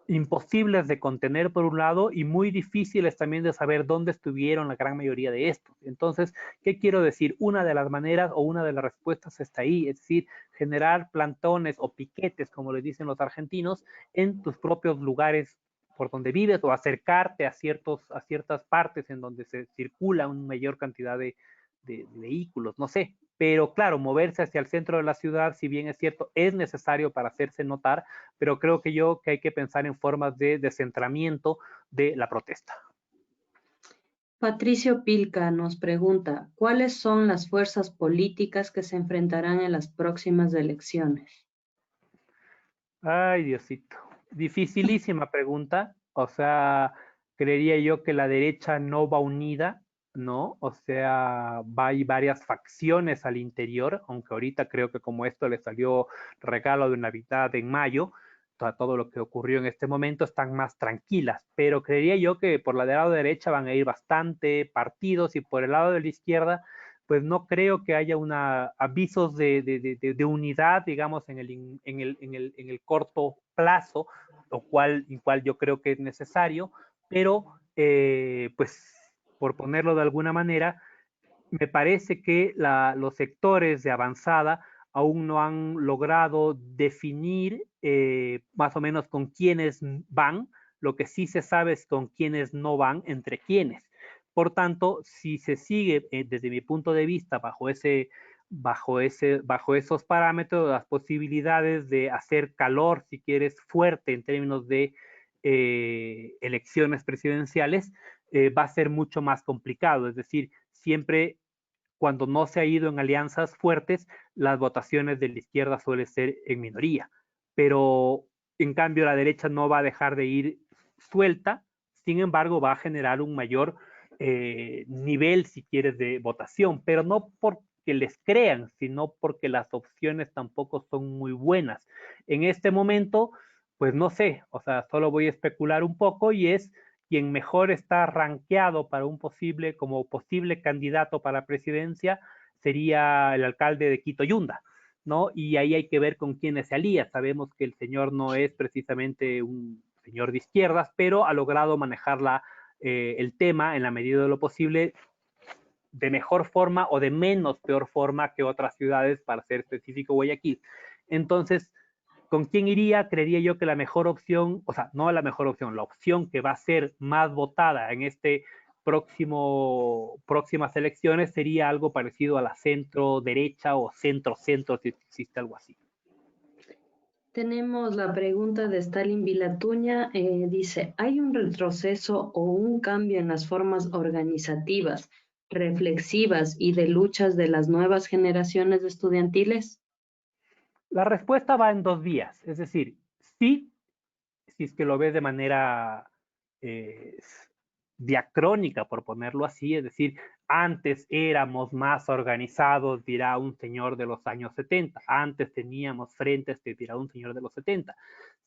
[SPEAKER 3] imposibles de contener por un lado y muy difíciles también de saber dónde estuvieron la gran mayoría de estos. Entonces, ¿qué quiero decir? Una de las maneras o una de las respuestas está ahí, es decir, generar plantones o piquetes, como le dicen los argentinos, en tus propios lugares por donde vives o acercarte a ciertas partes en donde se circula una mayor cantidad de vehículos, no sé. Pero claro, moverse hacia el centro de la ciudad, si bien es cierto, es necesario para hacerse notar, pero creo que hay que pensar en formas de descentramiento de la protesta.
[SPEAKER 2] Patricio Pilca nos pregunta, ¿cuáles son las fuerzas políticas que se enfrentarán en las próximas elecciones?
[SPEAKER 3] Ay, Diosito. Dificilísima pregunta. O sea, creería yo que la derecha no va unida, ¿no? O sea, hay varias facciones al interior, aunque ahorita creo que como esto le salió regalo de Navidad en mayo, todo lo que ocurrió en este momento están más tranquilas, pero creería yo que por la del lado derecha van a ir bastante partidos y por el lado de la izquierda pues no creo que haya avisos de unidad, digamos, en el corto plazo, cual yo creo que es necesario, pero pues por ponerlo de alguna manera, me parece que los sectores de avanzada aún no han logrado definir más o menos con quiénes van, lo que sí se sabe es con quiénes no van, entre quiénes. Por tanto, si se sigue desde mi punto de vista bajo esos parámetros, las posibilidades de hacer calor, si quieres, fuerte en términos de elecciones presidenciales, va a ser mucho más complicado. Es decir, siempre cuando no se ha ido en alianzas fuertes, las votaciones de la izquierda suelen ser en minoría. Pero en cambio la derecha no va a dejar de ir suelta, sin embargo va a generar un mayor nivel, si quieres, de votación, pero no porque les crean, sino porque las opciones tampoco son muy buenas. En este momento, pues no sé, o sea, solo voy a especular un poco y es quien mejor está rankeado para como posible candidato para la presidencia sería el alcalde de Quito Yunda, ¿no? Y ahí hay que ver con quiénes se alía. Sabemos que el señor no es precisamente un señor de izquierdas, pero ha logrado manejar el tema en la medida de lo posible de mejor forma o de menos peor forma que otras ciudades, para ser específico Guayaquil. Entonces, ¿con quién iría? Creería yo que la mejor opción, o sea, no la mejor opción, la opción que va a ser más votada en este próximas elecciones sería algo parecido a la centro derecha o centro, si existe algo así.
[SPEAKER 2] Tenemos la pregunta de Stalin Vilatuña. Dice, ¿hay un retroceso o un cambio en las formas organizativas, reflexivas y de luchas de las nuevas generaciones estudiantiles?
[SPEAKER 3] La respuesta va en dos vías, es decir, sí, si es que lo ves de manera eh, diacrónica, por ponerlo así, es decir, antes éramos más organizados, dirá un señor de los años 70, antes teníamos frentes, te dirá un señor de los 70.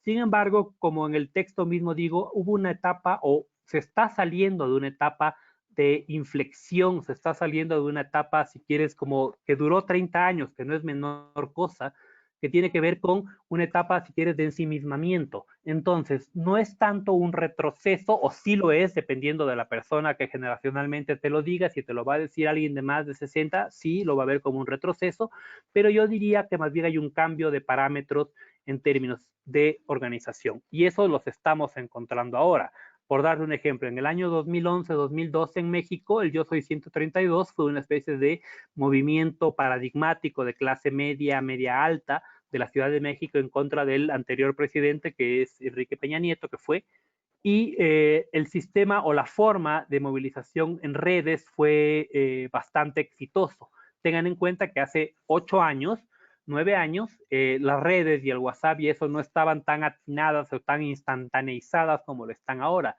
[SPEAKER 3] Sin embargo, como en el texto mismo digo, hubo una etapa o se está saliendo de una etapa de inflexión, se está saliendo de una etapa, si quieres, como que duró 30 años, que no es menor cosa, que tiene que ver con una etapa, si quieres, de ensimismamiento. Entonces, no es tanto un retroceso, o sí lo es, dependiendo de la persona que generacionalmente te lo diga. Si te lo va a decir alguien de más de 60, sí lo va a ver como un retroceso, pero yo diría que más bien hay un cambio de parámetros en términos de organización, y eso los estamos encontrando ahora. Por darle un ejemplo, en el año 2011-2012 en México, el Yo Soy 132 fue una especie de movimiento paradigmático de clase media, media alta de la Ciudad de México en contra del anterior presidente, que es Enrique Peña Nieto, que fue, y el sistema o la forma de movilización en redes fue bastante exitoso. Tengan en cuenta que hace 8 años, 9 años, las redes y el WhatsApp y eso no estaban tan atinadas o tan instantaneizadas como lo están ahora.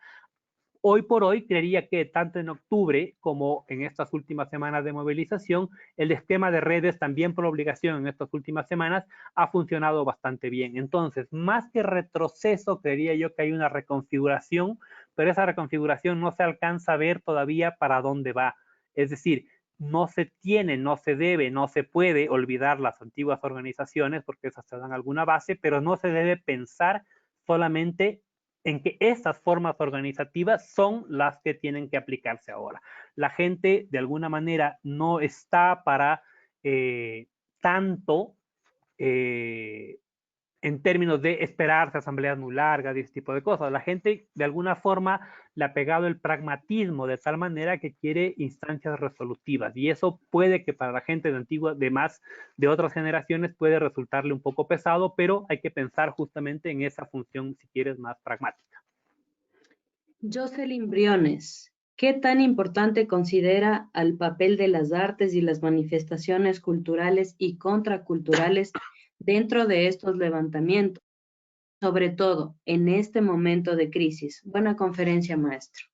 [SPEAKER 3] Hoy por hoy, creería que tanto en octubre como en estas últimas semanas de movilización, el esquema de redes, también por obligación en estas últimas semanas, ha funcionado bastante bien. Entonces, más que retroceso, creería yo que hay una reconfiguración, pero esa reconfiguración no se alcanza a ver todavía para dónde va. Es decir, no se tiene, no se debe, no se puede olvidar las antiguas organizaciones, porque esas te dan alguna base, pero no se debe pensar solamente en que estas formas organizativas son las que tienen que aplicarse ahora. La gente, de alguna manera, no está para tanto en términos de esperarse asambleas muy largas y ese tipo de cosas. La gente, de alguna forma, le ha pegado el pragmatismo de tal manera que quiere instancias resolutivas, y eso puede que para la gente de antigua, de otras generaciones, puede resultarle un poco pesado, pero hay que pensar justamente en esa función, si quieres, más pragmática.
[SPEAKER 2] Jocelyn Briones, ¿qué tan importante considera al papel de las artes y las manifestaciones culturales y contraculturales dentro de estos levantamientos, sobre todo en este momento de crisis? Buena conferencia, maestro.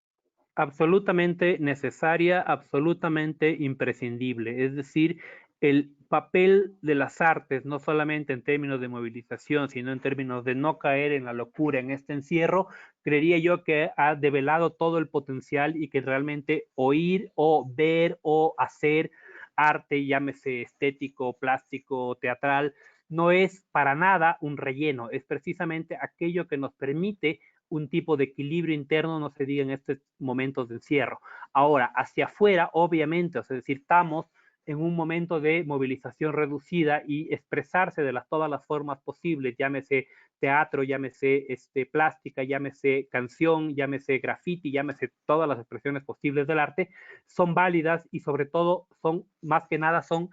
[SPEAKER 3] Absolutamente necesaria, absolutamente imprescindible. Es decir, el papel de las artes, no solamente en términos de movilización, sino en términos de no caer en la locura en este encierro, creería yo que ha develado todo el potencial, y que realmente oír o ver o hacer arte, llámese estético, plástico, teatral, no es para nada un relleno, es precisamente aquello que nos permite un tipo de equilibrio interno, no se diga en estos momentos de encierro. Ahora, hacia afuera, obviamente, es decir, estamos en un momento de movilización reducida, y expresarse de todas las formas posibles, llámese teatro, llámese plástica, llámese canción, llámese graffiti, llámese todas las expresiones posibles del arte, son válidas, y sobre todo son, más que nada, son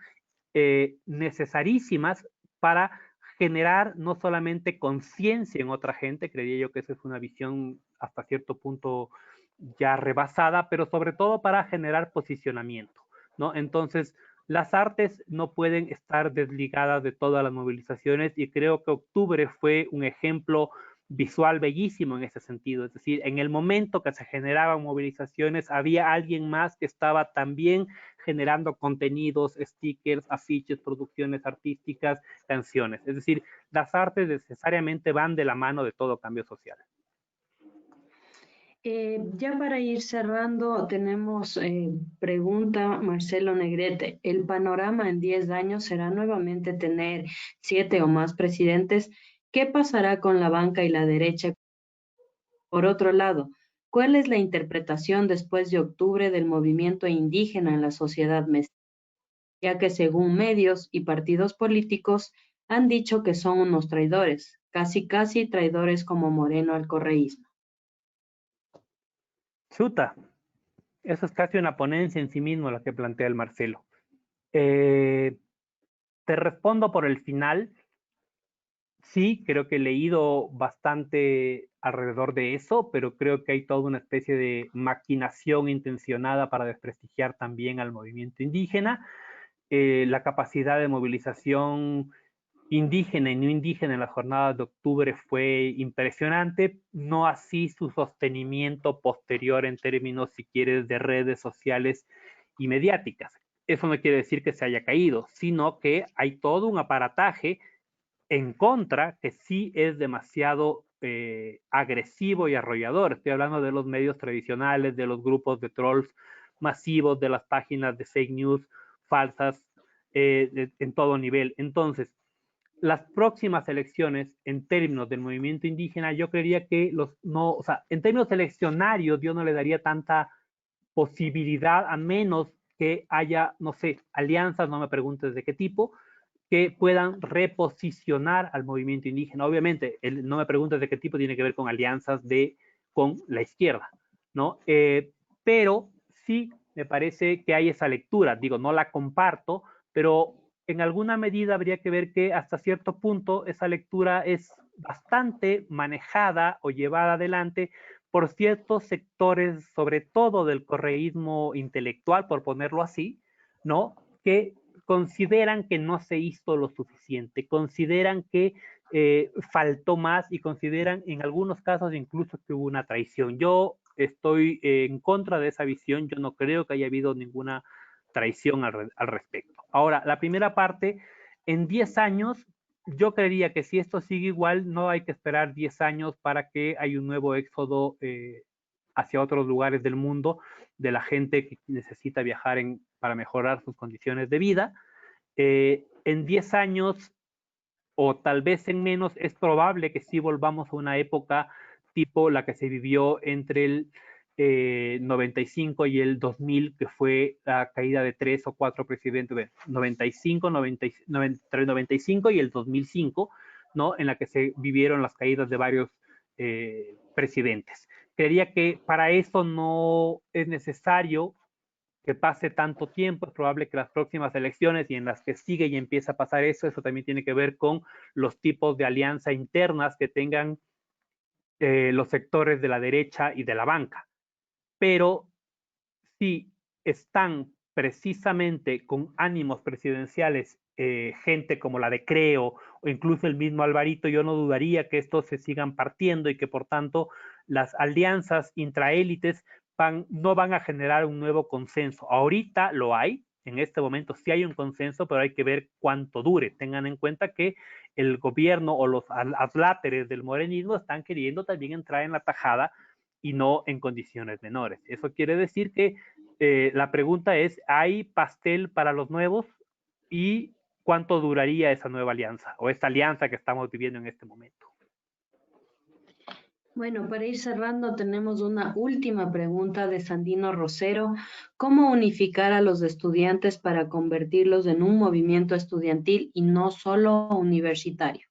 [SPEAKER 3] necesarísimas para generar no solamente conciencia en otra gente. Creía yo que esa es una visión hasta cierto punto ya rebasada, pero sobre todo para generar posicionamiento, ¿no? Entonces, las artes no pueden estar desligadas de todas las movilizaciones, y creo que octubre fue un ejemplo visual bellísimo en ese sentido. Es decir, en el momento que se generaban movilizaciones, había alguien más que estaba también generando contenidos, stickers, afiches, producciones artísticas, canciones. Es decir, las artes necesariamente van de la mano de todo cambio social.
[SPEAKER 2] Ya para ir cerrando, tenemos pregunta Marcelo Negrete. ¿El panorama en 10 años será nuevamente tener 7 o más presidentes? ¿Qué pasará con la banca y la derecha? Por otro lado, ¿cuál es la interpretación después de octubre del movimiento indígena en la sociedad mestiza? Ya que según medios y partidos políticos han dicho que son unos traidores, casi traidores como Moreno al correísmo.
[SPEAKER 3] Chuta, eso es casi una ponencia en sí mismo la que plantea el Marcelo. Te respondo por el final. Sí, creo que he leído bastante alrededor de eso, pero creo que hay toda una especie de maquinación intencionada para desprestigiar también al movimiento indígena. La capacidad de movilización indígena y no indígena en las jornadas de octubre fue impresionante, no así su sostenimiento posterior en términos, si quieres, de redes sociales y mediáticas. Eso no quiere decir que se haya caído, sino que hay todo un aparataje en contra que sí es demasiado agresivo y arrollador. Estoy hablando de los medios tradicionales, de los grupos de trolls masivos, de las páginas de fake news falsas en todo nivel. Entonces, las próximas elecciones, en términos del movimiento indígena, yo creería que o sea, en términos eleccionarios, yo no le daría tanta posibilidad a menos que haya, no sé, alianzas, no me preguntes de qué tipo, que puedan reposicionar al movimiento indígena. Obviamente, no me preguntes de qué tipo, tiene que ver con alianzas con la izquierda, ¿no? Pero sí me parece que hay esa lectura, digo, no la comparto, pero en alguna medida habría que ver que hasta cierto punto esa lectura es bastante manejada o llevada adelante por ciertos sectores, sobre todo del correísmo intelectual, por ponerlo así, ¿no? Que consideran que no se hizo lo suficiente, consideran que faltó más y consideran en algunos casos incluso que hubo una traición. Yo estoy en contra de esa visión, yo no creo que haya habido ninguna traición al respecto. Ahora, la primera parte, en 10 años, yo creería que si esto sigue igual, no hay que esperar 10 años para que haya un nuevo éxodo hacia otros lugares del mundo de la gente que necesita viajar para mejorar sus condiciones de vida. En 10 años o tal vez en menos, es probable que sí volvamos a una época tipo la que se vivió entre el 95 y el 2000, que fue la caída de 3 o 4 presidentes, 95, entre el 95 y el 2005, ¿no? En la que se vivieron las caídas de varios presidentes. Creería que para eso no es necesario que pase tanto tiempo, es probable que las próximas elecciones y en las que sigue y empieza a pasar eso también tiene que ver con los tipos de alianza internas que tengan los sectores de la derecha y de la banca. Pero si están precisamente con ánimos presidenciales, gente como la de Creo o incluso el mismo Alvarito, yo no dudaría que estos se sigan partiendo y que por tanto las alianzas intraélites no van a generar un nuevo consenso. Ahorita lo hay, en este momento sí hay un consenso, pero hay que ver cuánto dure. Tengan en cuenta que el gobierno o los adláteres del morenismo están queriendo también entrar en la tajada y no en condiciones menores. Eso quiere decir que la pregunta es, ¿hay pastel para los nuevos? ¿Y cuánto duraría esa nueva alianza o esta alianza que estamos viviendo en este momento?
[SPEAKER 2] Bueno, para ir cerrando, tenemos una última pregunta de Sandino Rosero. ¿Cómo unificar a los estudiantes para convertirlos en un movimiento estudiantil y no solo universitario?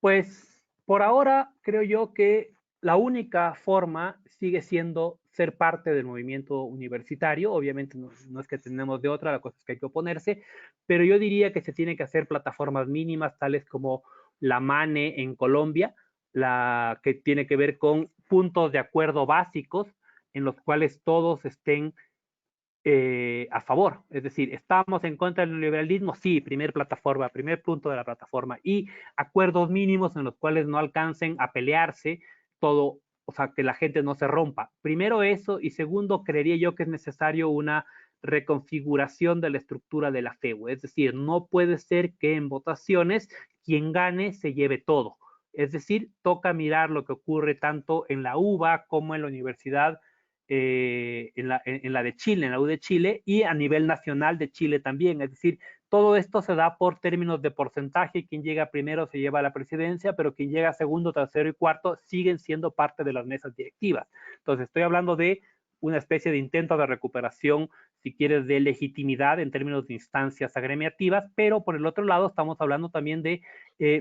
[SPEAKER 3] Pues por ahora creo yo que la única forma sigue siendo ser parte del movimiento universitario. Obviamente no es que tenemos de otra, la cosa es que hay que oponerse, pero yo diría que se tiene que hacer plataformas mínimas, tales como la MANE en Colombia, la que tiene que ver con puntos de acuerdo básicos en los cuales todos estén a favor. Es decir, ¿estamos en contra del neoliberalismo? Sí, primer punto de la plataforma. Y acuerdos mínimos en los cuales no alcancen a pelearse todo, o sea, que la gente no se rompa. Primero eso, y segundo, creería yo que es necesario una reconfiguración de la estructura de la FEU. Es decir, no puede ser que en votaciones quien gane se lleve todo. Es decir, toca mirar lo que ocurre tanto en la UBA como en la Universidad en la de Chile, en la U de Chile, y a nivel nacional de Chile también. Es decir, todo esto se da por términos de porcentaje. Quien llega primero se lleva la presidencia, pero quien llega segundo, tercero y cuarto siguen siendo parte de las mesas directivas. Entonces, estoy hablando de una especie de intento de recuperación, si quieres, de legitimidad en términos de instancias agremiativas, pero por el otro lado estamos hablando también de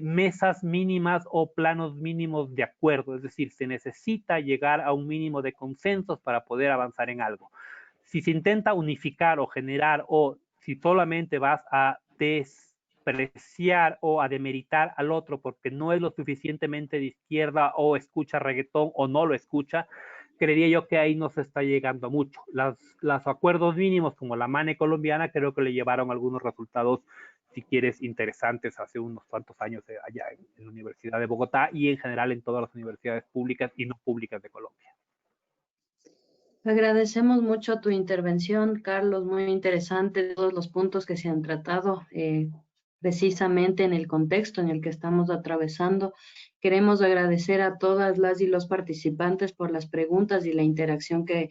[SPEAKER 3] mesas mínimas o planos mínimos de acuerdo, es decir, se necesita llegar a un mínimo de consensos para poder avanzar en algo. Si se intenta unificar o generar, o si solamente vas a despreciar o a demeritar al otro porque no es lo suficientemente de izquierda o escucha reggaetón o no lo escucha, creería yo que ahí no se está llegando mucho. Los acuerdos mínimos como la MANE colombiana creo que le llevaron algunos resultados, si quieres, interesantes hace unos cuantos años allá en la Universidad de Bogotá y en general en todas las universidades públicas y no públicas de Colombia.
[SPEAKER 2] Agradecemos mucho tu intervención, Carlos, muy interesante todos los puntos que se han tratado precisamente en el contexto en el que estamos atravesando. Queremos agradecer a todas las y los participantes por las preguntas y la interacción que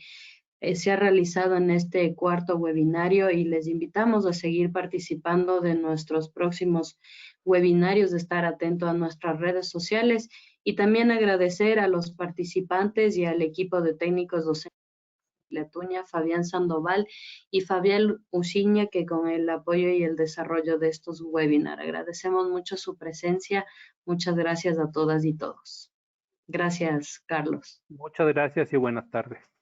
[SPEAKER 2] se ha realizado en este cuarto webinario y les invitamos a seguir participando de nuestros próximos webinarios, de estar atento a nuestras redes sociales y también agradecer a los participantes y al equipo de técnicos docentes de Atuña, Fabián Sandoval y Fabián Uciña, que con el apoyo y el desarrollo de estos webinars. Agradecemos mucho su presencia. Muchas gracias a todas y todos. Gracias, Carlos.
[SPEAKER 3] Muchas gracias y buenas tardes.